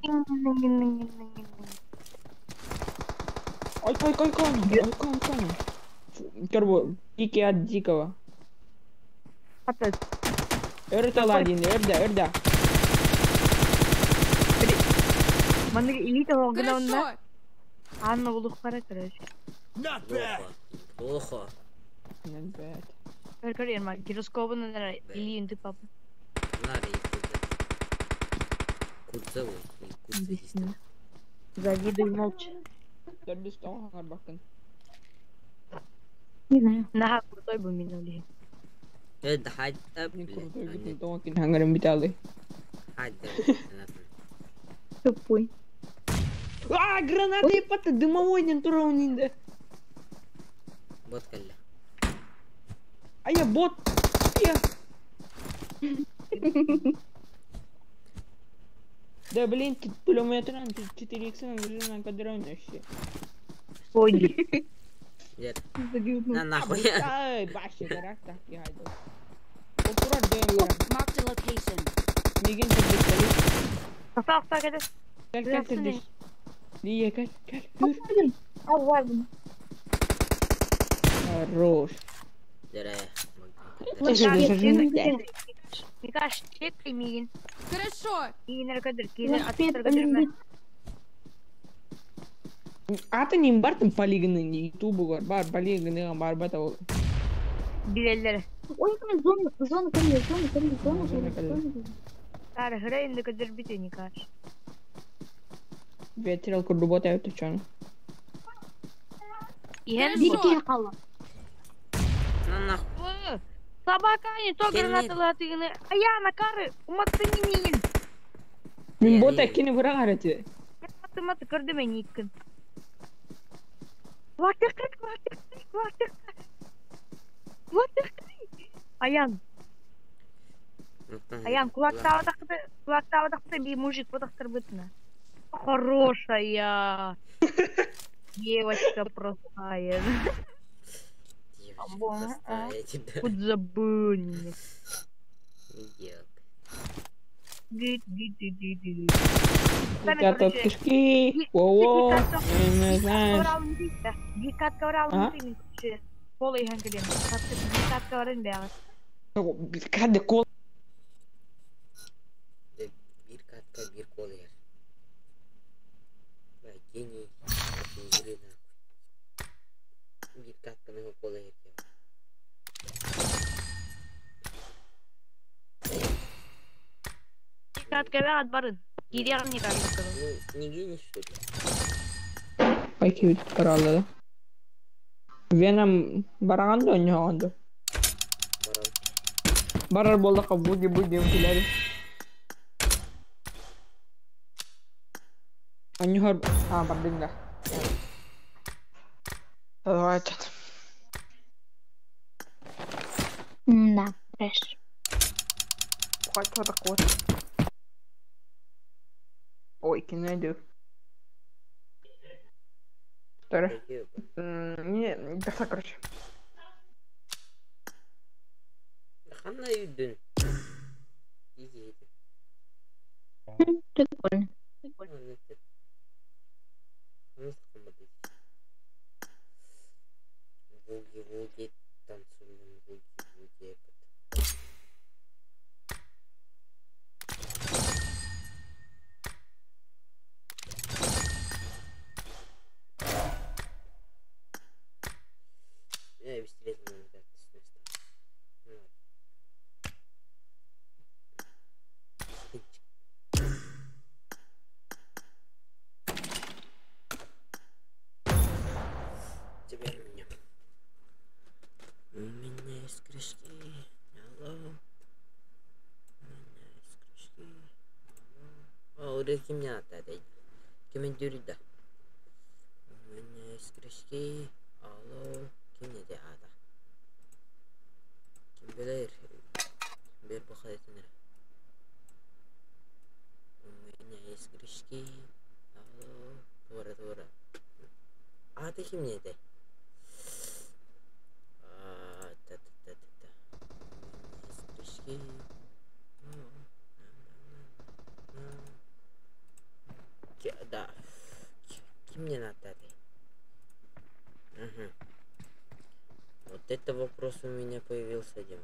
Ой, Коня. Корбо, пики от дикого. Эрталадин, эрда. Мандык элита болгонда. Анна улукпара, короче. Not bad. Плохо. Not bad. Көркөр ма гироскопун или инты папа. Нари. Курцево. Завидуй молча. Дөрді стол хаңар бақын. Не знаю. Наха крутой бы минули. Это хать. Не крутой битін тоғын хаңарым биталы. Хать. Тупой. Граната епатты дымовой нен турауын енді. Бот кәлі. Я бот. Да блин, ты пулеметран, ты 4х нажимаем кадрон вообще. Ой. Нет. На нахуй. Ай, баши, дарак так я иду. Попура дэймера. Mark the location. Неген тірдік. Сақ кәді. Кәл тірдік. Дие, кәл. Хорош. Дәрәй. Микаш, чекай мигин. Хорошо. Мигин кадр, кейден атыстыр кадр. Аты нем бартым полигоны, ютубы бар полигоны бар бата ол. Билеллер. Ой, мен зона кәлі. Тары хыра енді кадр бите никаш. Ветерал курдубот әйті чаны. Иен Бирке қала. На нахуй. Собака не то гранаталы атыгыны. Аяна кары, уматты мигин. Мен бот әккені бұра қараты. Маты көрді мен иккін. Аян. Аян, кулактавадақта би мужик подақтыр бітіні. Хорошая. Девочка простая. Подзабынник. Катат кишки. Воу. Не знаю. Дикатка оралын тыйын күші. Колы ихан кілем. Дикатка орын бәғыз. Кәді кол. Bir katka bir kol yer. Vay geni. Bir katka mı kol yer ya. Дикатка бәғыз барын. Гиряғын не кажется. Ну, не гени что ли? Пойки өтіп баралды да. Венам барағанды өне оғанды. Барар болдаққа бұлге өтілері. Они хор... бардың да. Давай айтады. Да, фреш. Қайтады қуат. Ой, кені өйді. Тәрі. Не, дақса короче. Қана үйдің. Иди. Прикольно. Волги, танцуем, волги. Я быстрее не могу Теперь у меня есть крышки. игры мне надо дать. Комментируй, да. У меня есть крышки. Алло, кем не ада. Кем белер? Бер походит. У меня есть крышки. Алло, твора. А ты кем не дай? Да. Мне надо. Угу. Вот это вопрос у меня появился, Дима.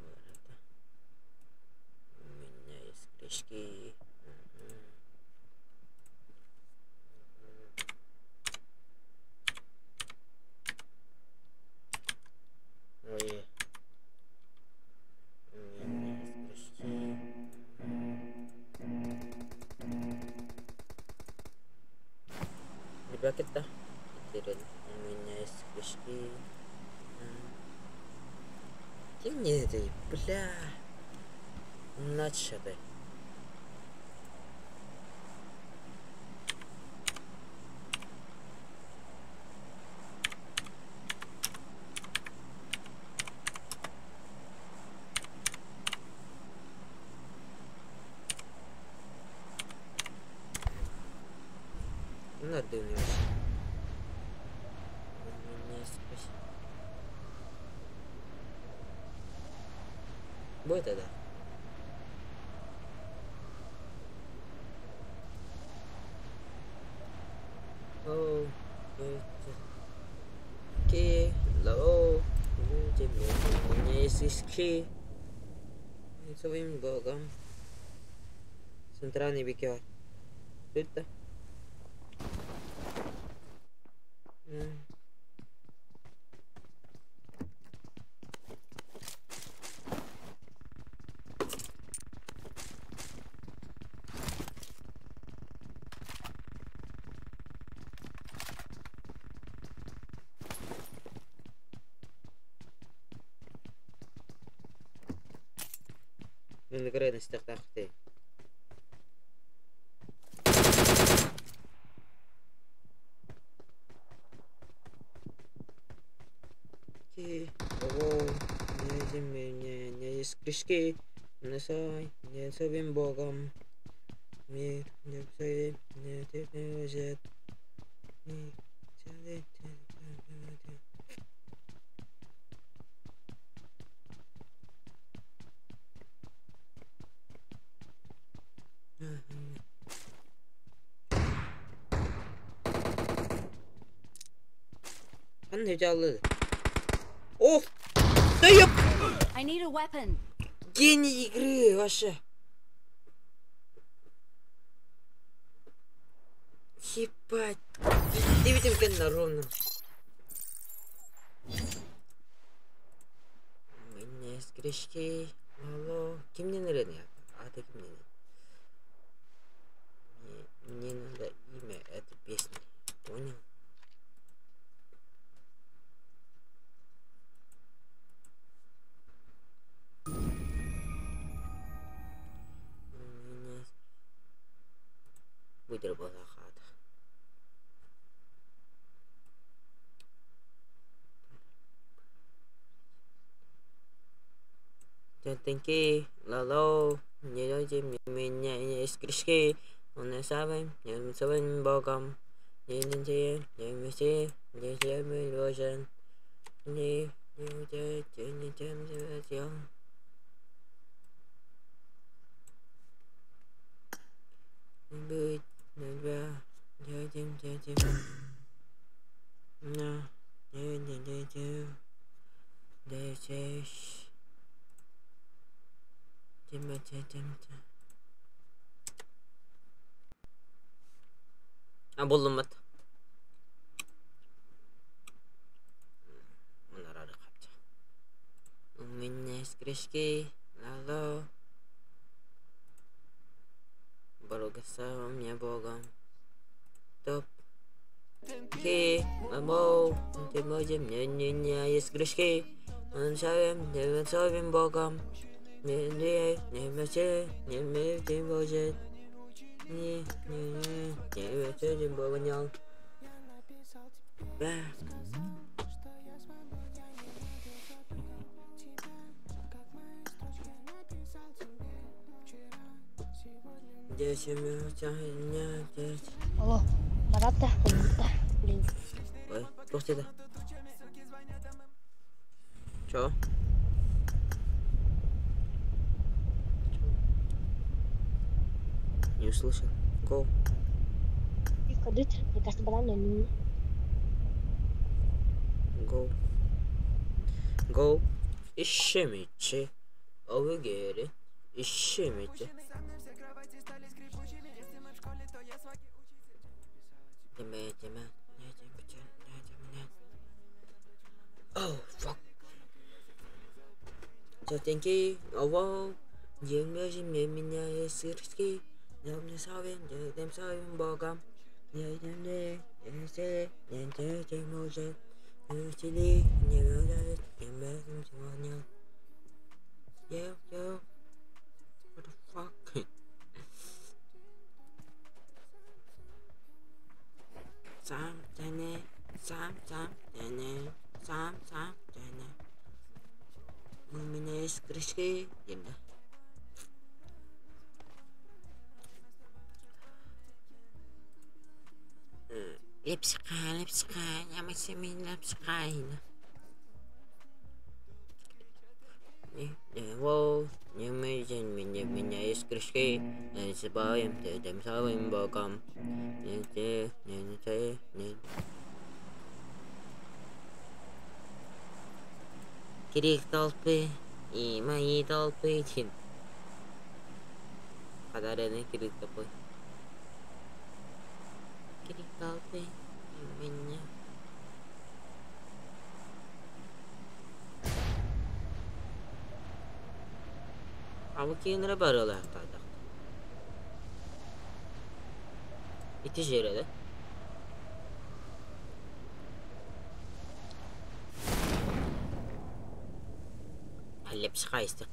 У меня есть крышки. Ой. У меня есть крышки. Ребята, у меня есть крышки. Ты мне это, бля, начали. Надо у меня спасибо. Будет это? О, окей, лоу, у меня есть иски. Своим богом. Центральный бекер. Это? من قرينا استخدمتي Окей, о, не есть крышки, не своим богом, мир не все, не терпит, не целый. О! Да я... I need a weapon. Гений игры вообще. Ебать. Ты видим на ровно. У меня есть крышки. Алло. Кем мне нарядный? А ты кем мне надо имя этой песни. Понял? Будет работа хата. Тенки, лало, не дойди меня есть крышки, он не самым, не своим богом, не вместе, не землей ложен, не удержите, не тем живете. Быть нельзя, дядем, на, не, десять. Buldum bak. Bunlar arı kapça. Minnes krishki, lalo. Barugasam ya bogam. Top. Ki, mamo, timojem nya yes krishki. Он не своим богом, не мече, не может. Не вечерим богонял. Алло, барата, блин. Ой, пусти да. Чё? Не услышал. Go. Ходить, мне кажется, банально не. Go. Go. Ищемите. Овегери. Ищемите. Oh, fuck. Тетеньки, ово. Деньги меня есть сырски. Я не совен, тем совен богом. Я не может. Усили, не может, не можем сегодня. Yo. What the fuck? Sam, Jenny. У меня есть крышки. Лепсикай, я максимин лепсикай. Воу, не имеет меня есть крышки. Не забываем, тем самым богом. Не. Крик толпы и мои толпы. Подаренный крик толпы. Крик толпы и меня. А вы кинули барыла тогда? И ты жира, да? Лепс хайстик.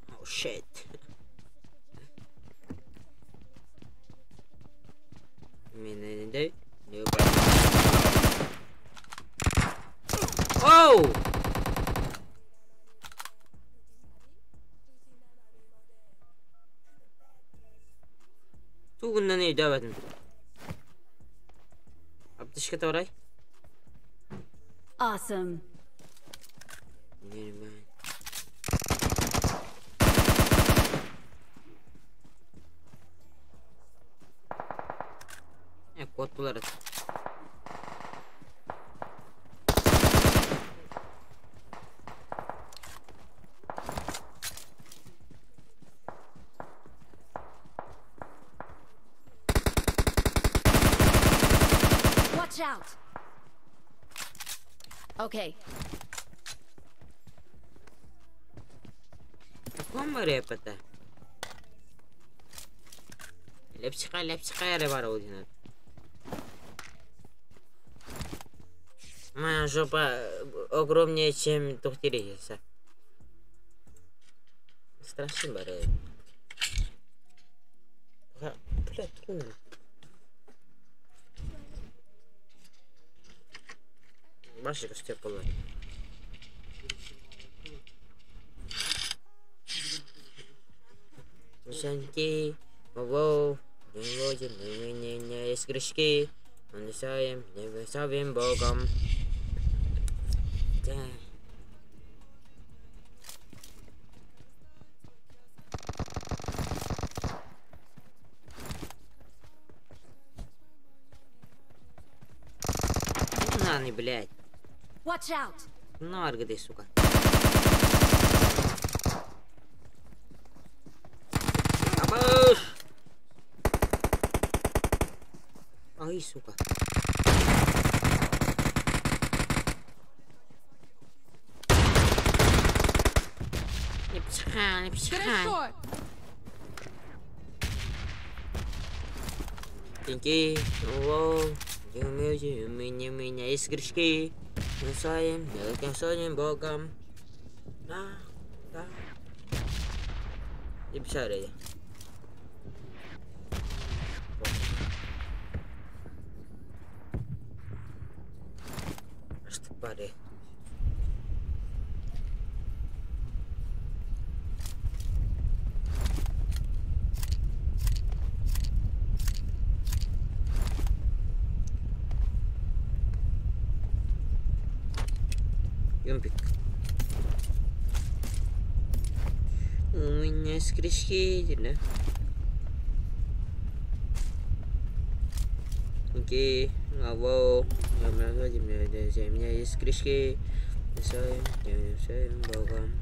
Oh shit. Oh! كنا إجابة أبتش كتوراي Awesome. Кот булар. Watch out. Okay. Como repete? Лепсикай реварудина. Моя жопа огромнее, чем тухтириса. Страшно баре. Блядь, трудно. Башика степала. Шанки, воу, не есть грешки, мы не совем богом. Да. Не, блядь. Watch out. Ну, аргады, сука. Абуш! Ай, сука. Не психай. Тинки, о, у меня есть грешки. Мы своим, великим своим Богом. Да. И писали. Что паре? Юмпик. У меня есть грешки, да? Окей, лаво. У меня есть грешки. Своим Богом.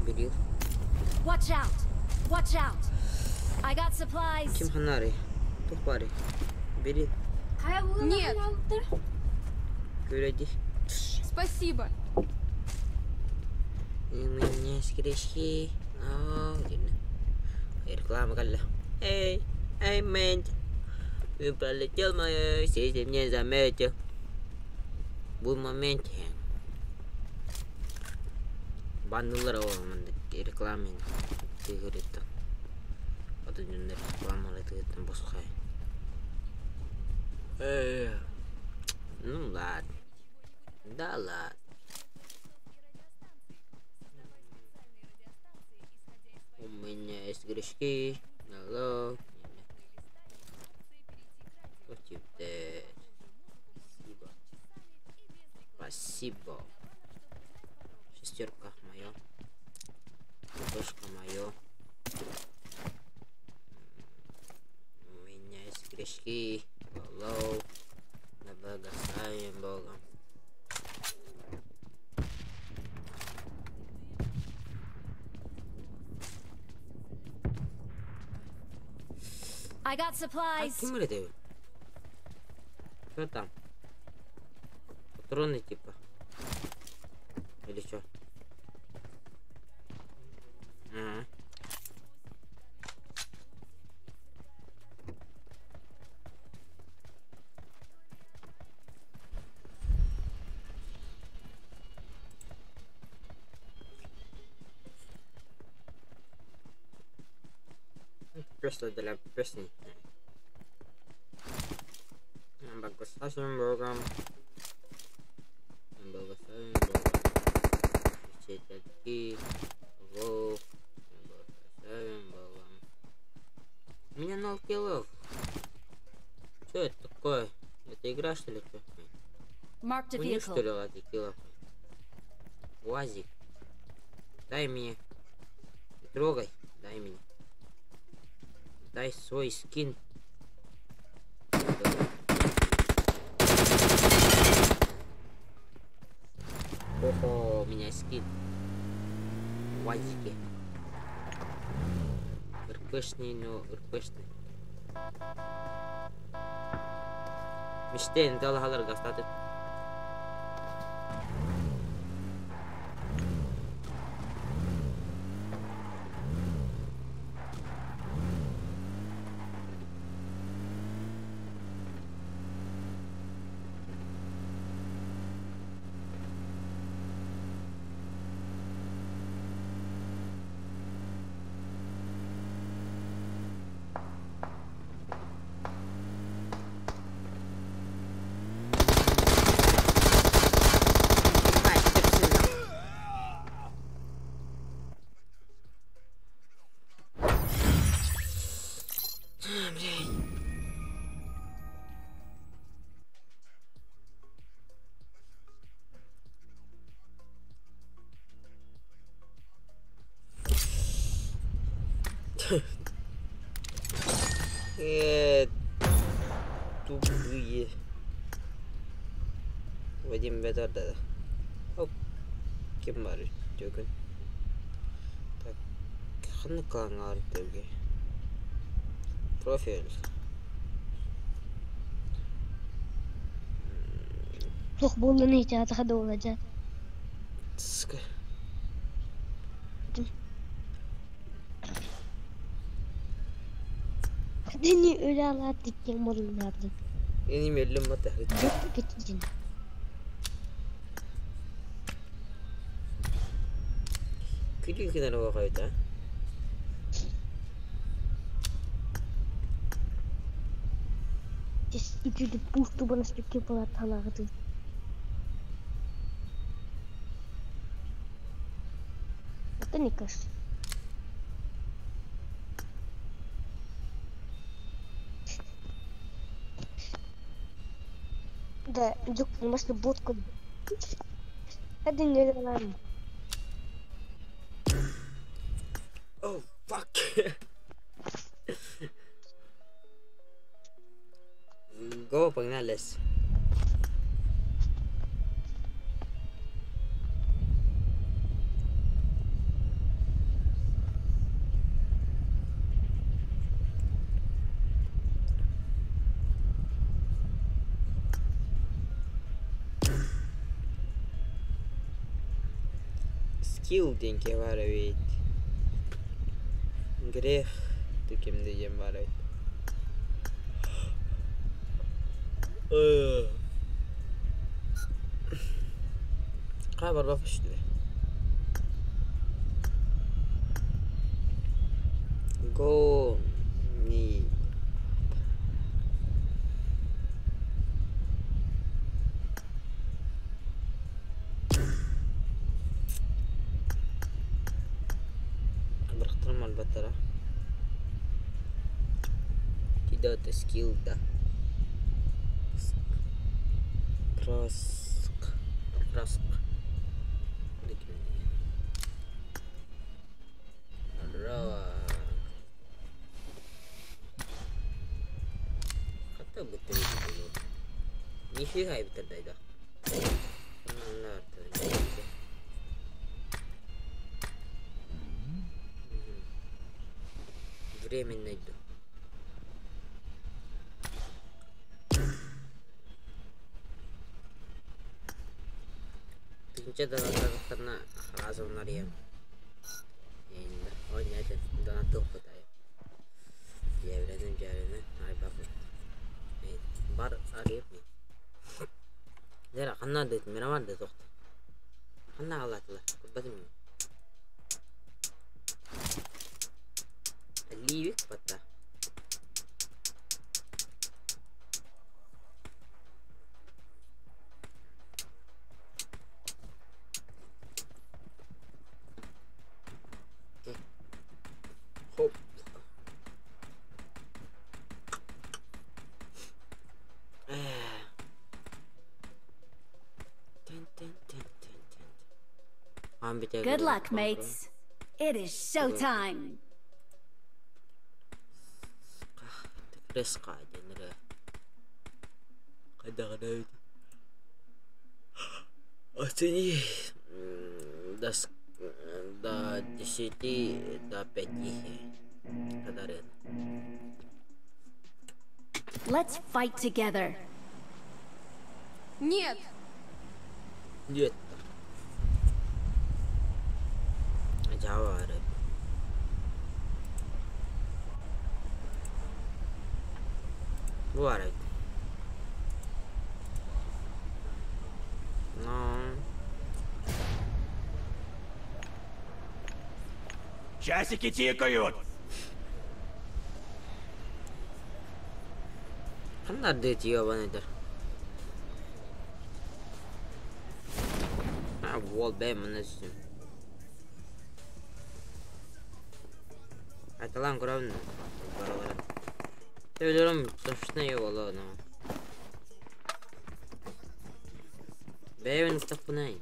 Берил. Watch out! Watch out! I got supplies. Ким ханари? Тух пари. Бери. Нет. Впереди. Спасибо. У меня есть грешки. Реклама калла. Эй, мент. Ты пролетел мое, если мне заметил. Был момент. Бандулар рекламе. Ты говорит. Вот это реклама, это там босхай. Ну ладно. Да ладно. У меня есть грешки. Алло. Против Спасибо. Спасибо. Шестерка моё. Кошка моё. У меня есть грешки. Алло. Да благословим Богом. I got supplies. Что там? Патроны типа? Или что? Просто для песни. Благословим Богом. Благословим Богом. Читать Бог. Благословим Богом. У меня 0 киллов. Что это такое? Это игра что ли? У них что ли ладно киллов? УАЗик. Дай мне. Не трогай. Дай мне. Дай свой скин. Ого, у меня скин. УАЗики. РПшный, но РПшный. Мечтейн, далгаларга статус. Тупые. Вадим Бедарда. Оп. Кем бар? Төгөн. Так. Ханы каңар төге. Профиль. تخبون لنا هيك تاخذوا وجه الدنيا öyle Allah dikkat morun yaptı. Ini mellim mata. Geçin. Kili kina nawa kayo ta? Just idiot pustu bana stükke pala taladı. Это не кажется. Да, идёт на масле бодку. Это не нормально. Oh fuck. Go pagnalas. Skill din ke var evet. Greh tu kim diyeceğim var evet. Kabar bafıştı. Go ni. Berakhtarım البتة tidak ada skill dah. Krask rawa kata betul itu misi hai betul dah benar временно иду. Tinca dalam karena langsung narian. Ini, oh ini ada dalam tuh kota ya. Ya berani jalan, hari baru. Bar Arif nih. Jera karena ada merawan ada tuh. Karena alat lah, betul. Leave patah. Hop. Good luck, mates. It is showtime. Risk aja nih. Kadang-kadang itu. Sini da di city da Pubg. Kadarin. Let's fight together. Нет. Нет. Java ada. What? No. Часики тикают. Kan ada jawaban itu. Ah, wall bam mana sih? Atalan kurang. Baru-baru. Söylüyorum taşınıyor valla no. Benim kitap ne?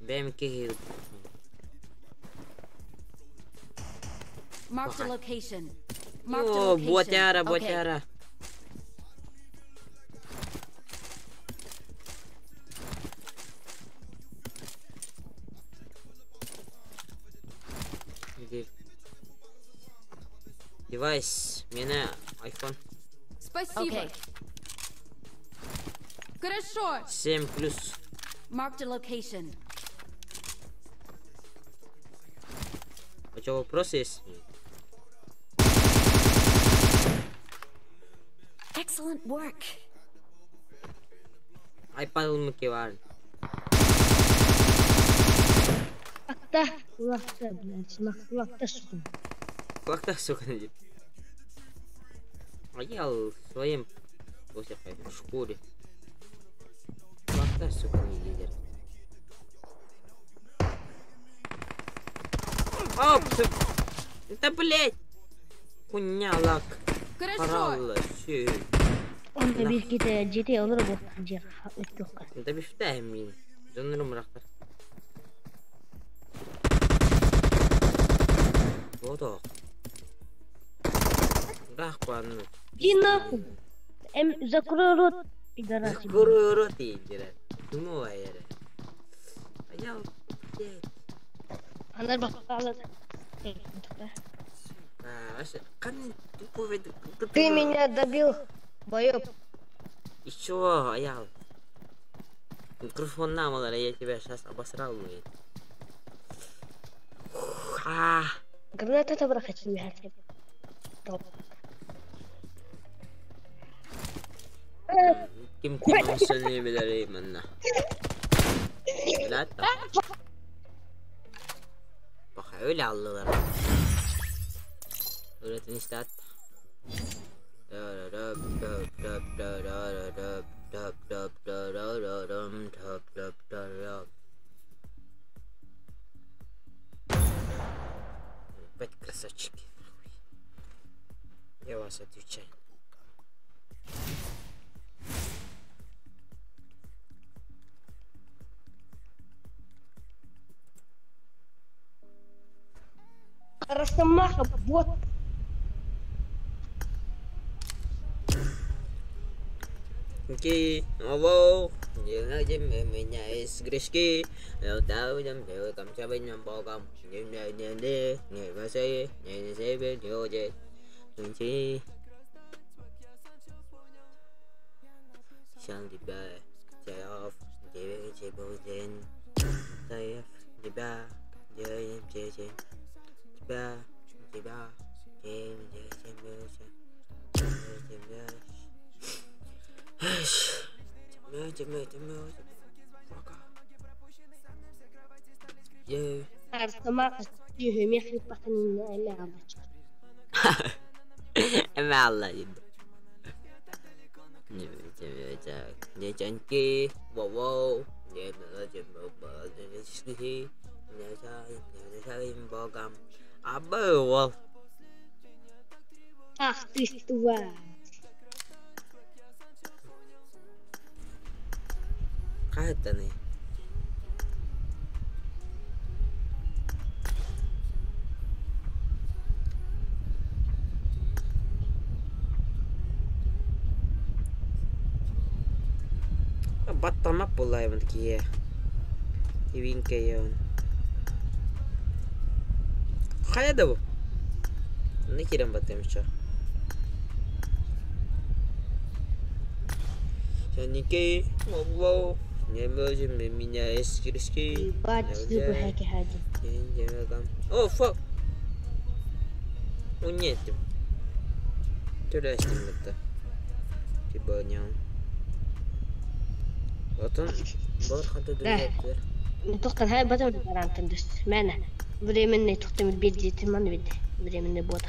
Benim ki. Mark the location. Oh, buat cara. Device, меня iPhone. Спасибо. Okay. Хорошо. 7 плюс. Marked a location. У тебя вопрос есть? Excellent work. iPad المكيوان. Акта, лакта, блядь, лакта сука. Как-то, сука, не. А я в своем шкуре. Как-то, сука, не лидер. Оп! Это, блядь! Хуйня, лак. Хорошо. Он بيحكي جيتي أضربه جير التوقع. انت مش فاهم مين جون المرخر وضع راح قانون جينا زكرورot пидорас. زكرورot يجري semua ya ayo أنا بقطع kan Ты меня добил, боёб. Еще, я микрофон намало, я тебя сейчас обосрал, блин. Граната это брахать не хотел. Ким сильнее бедари манна. لا بحاول على الله ولات نستعد опять красавчики. Я вас отвечаю. Росомаха, вот. Окей, алло, не найди меня из грешки, но там делаю там себе богом, не васи, не себе люди, ничи. Сам тебя, сяев, тебе будет, сяев, тебя, делаем чечен. Тебя, тебя, Росомаха, тихо, мехли пахнет лямочка. Мало иду. Девчонки, воу-воу, не богом. А был. Ах ты тварь. Как это не? Батама пулай вон такие. И винкая он. Хайдаву. Не кирам батем еще. Janiki, wow, не можем меня из грешки. О, фак. О, нет. Туда с ним это. Типа не он. Вот он. Вот хату дурак. نتوقع هاي بدل البران تندس معنا بدي مني تختم البيت جيت ما نبدي بدي مني بوضع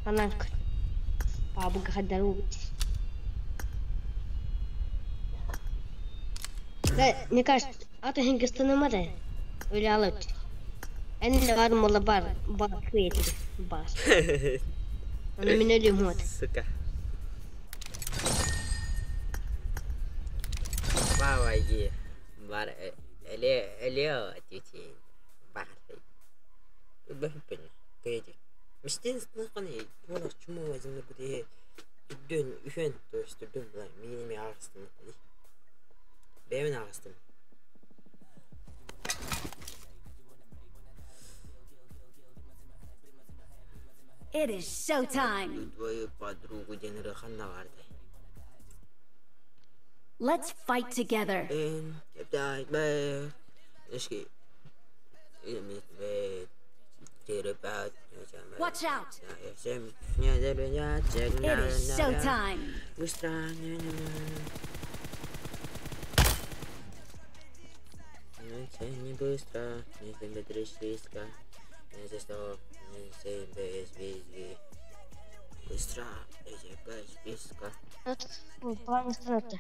أنا أنكر أبغى خدرو لا نكاش أعطيه قصتنا مرة ولا علوت أنا اللي غار والله بار كويتي باس أنا من اليوم هود سكة باواجي بار Элео, дети, бахты. Бахпен, кэди. Мистинство ханы, пола чему возьму куди. Дön, üfen, то есть дön, бла, миними арстым. Бевен арстым. It is showtime. Твою подругу день рахана варды. Let's fight together. Watch out! It is showtime. Не быстро, не смотришь риска, не за что, не за без визги. Быстро, эти без списка. План страты.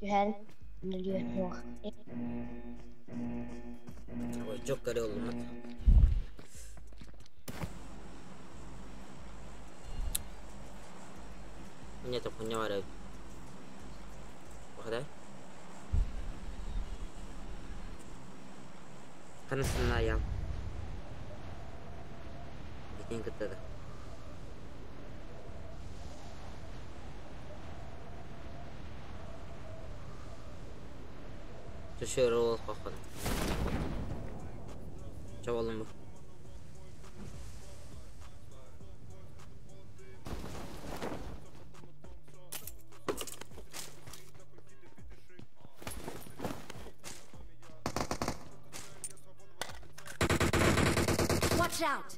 Юхәл, нөлгә вак. Ой, çok karı oldum lan. Нет, так не варят. Походай. Kanısından yap. Bikin kıtladı. Düşüyor oğul kalkın. Çabalım bu. Watch out!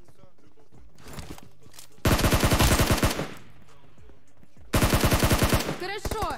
Хорошо!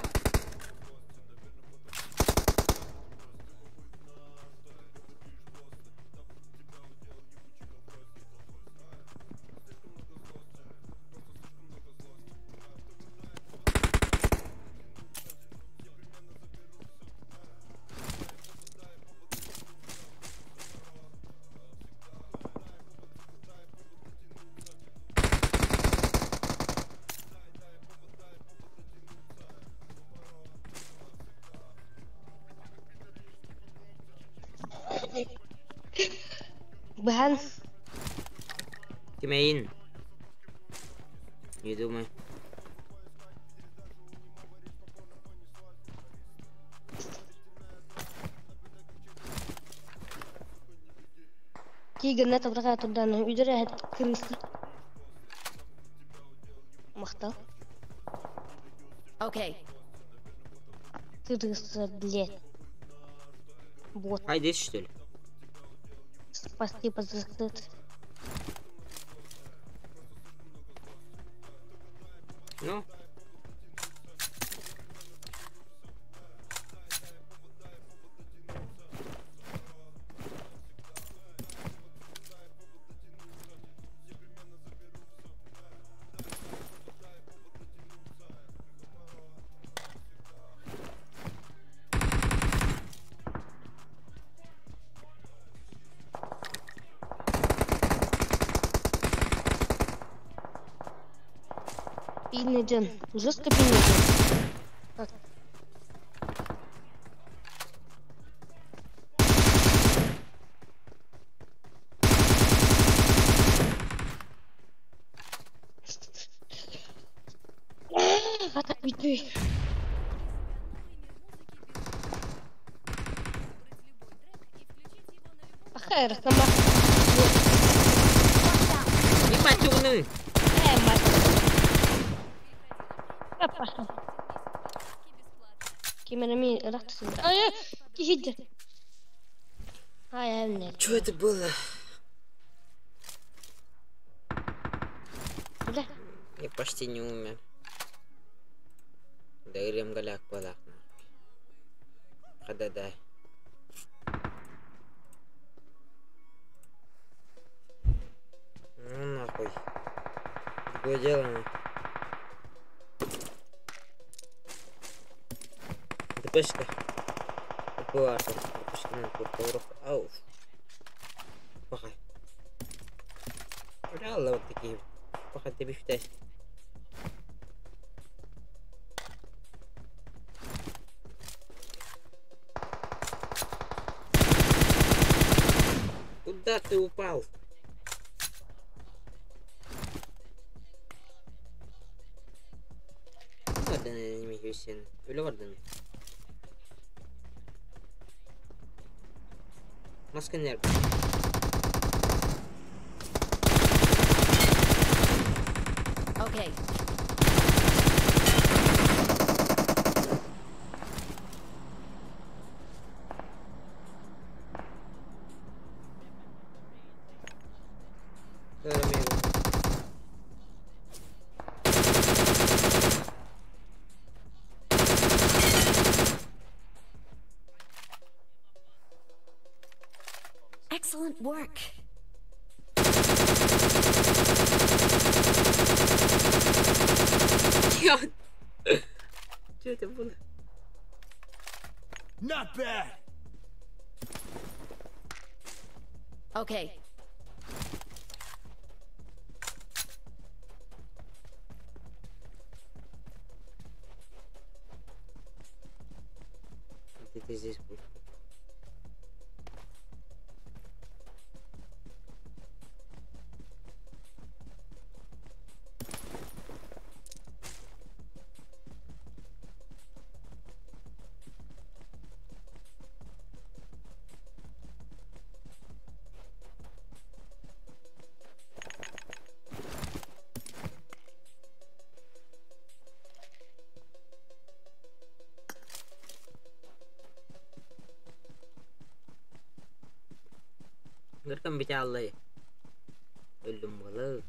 Bahan. Кемейн. Не думай. Тигрне табраға тұрдан үйдері әт кірісті. Мақтал. Okay. Кірісті, блядь. Вот. Haydi что ли? Спасти позакрыт. Ну. Пинеджен. Жестко пинеджен. Так. Атак битвей. Ахай, рахнама. Не матюны. Мать. Пошел. Кимерами рахтсын. Ай, кихидер. Ай, амне. Что это было? Да. Я почти не умер. Дайрем галяк балак. Хададай. Ну нахуй. Такое дело. Пешка. Пешка на куртуру. Ау. Пахай. Реально вот такие. Пахай тебе считай. Куда ты упал? Ладно, не имею сен. Или ладно. Маска нерв. Okay. Excellent work. Not bad. Okay. This is good. Ngerti bicara Allah ya? Belum boleh.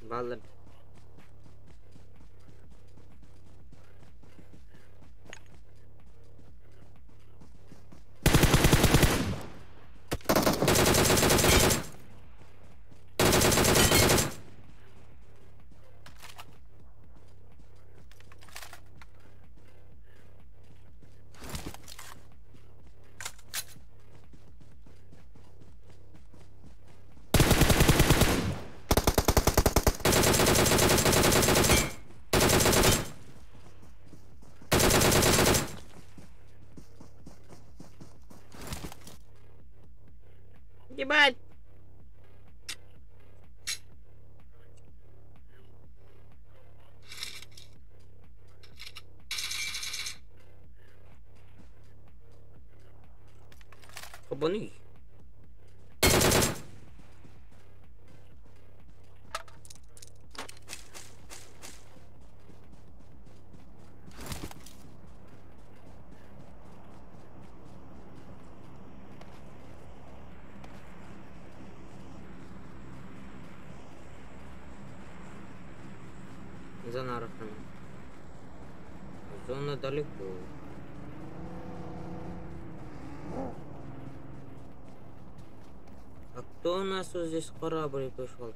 Balad. Gibat. Apa nih? Zona аркан. Зона далеко. А кто у нас вот здесь корабль пришел?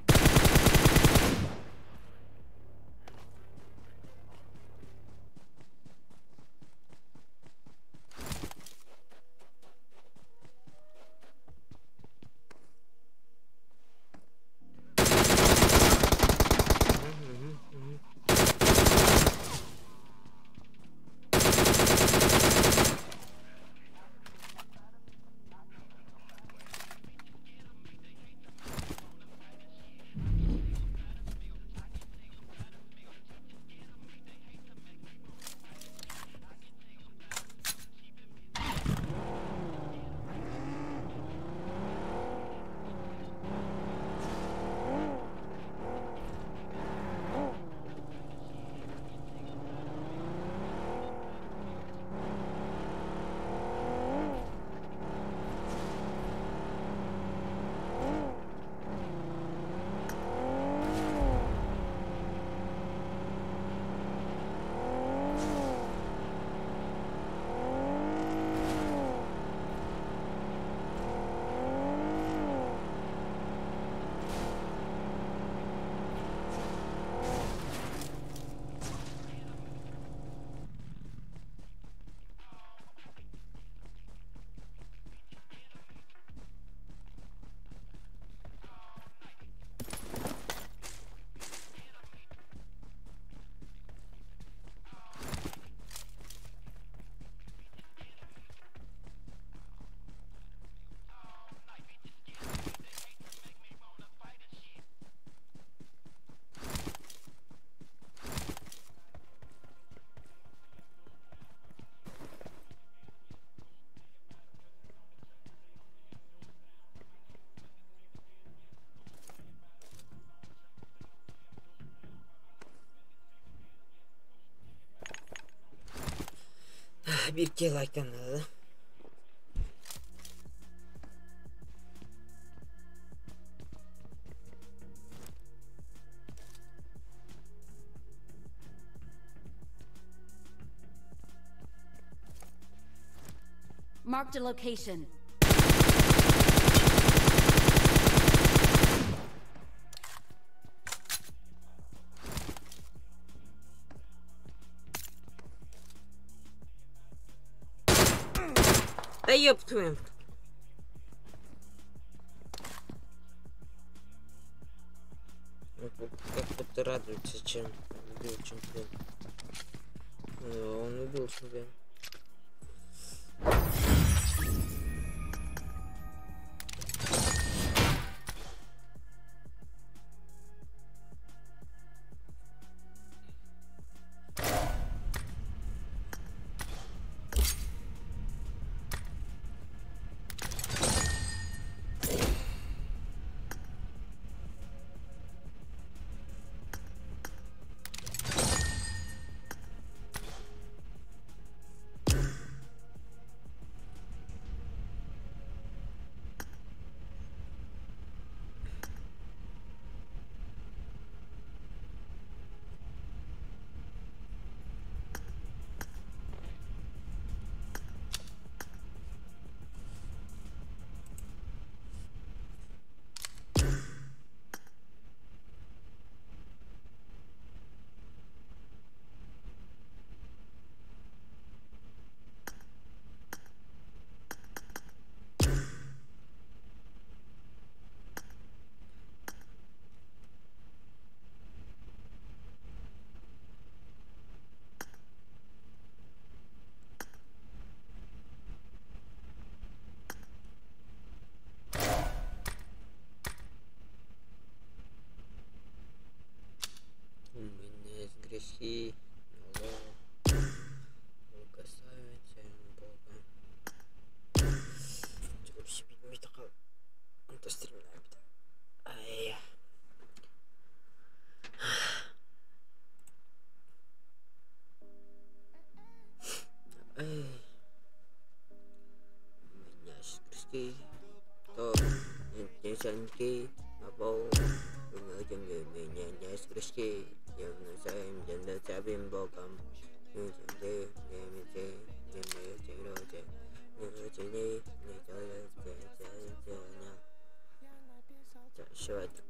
Bir kere like'tan da. Marked a location. Да ёб твою. Как будто радуется, чем убил чемпион. Он убил себя. Грехи, касается Бога. Вообще не такая. Это стримная беда. Ай. Ай. Меня скрести. То не санки. Або. Меня не скрести. Я называем самим Богом. Еще один.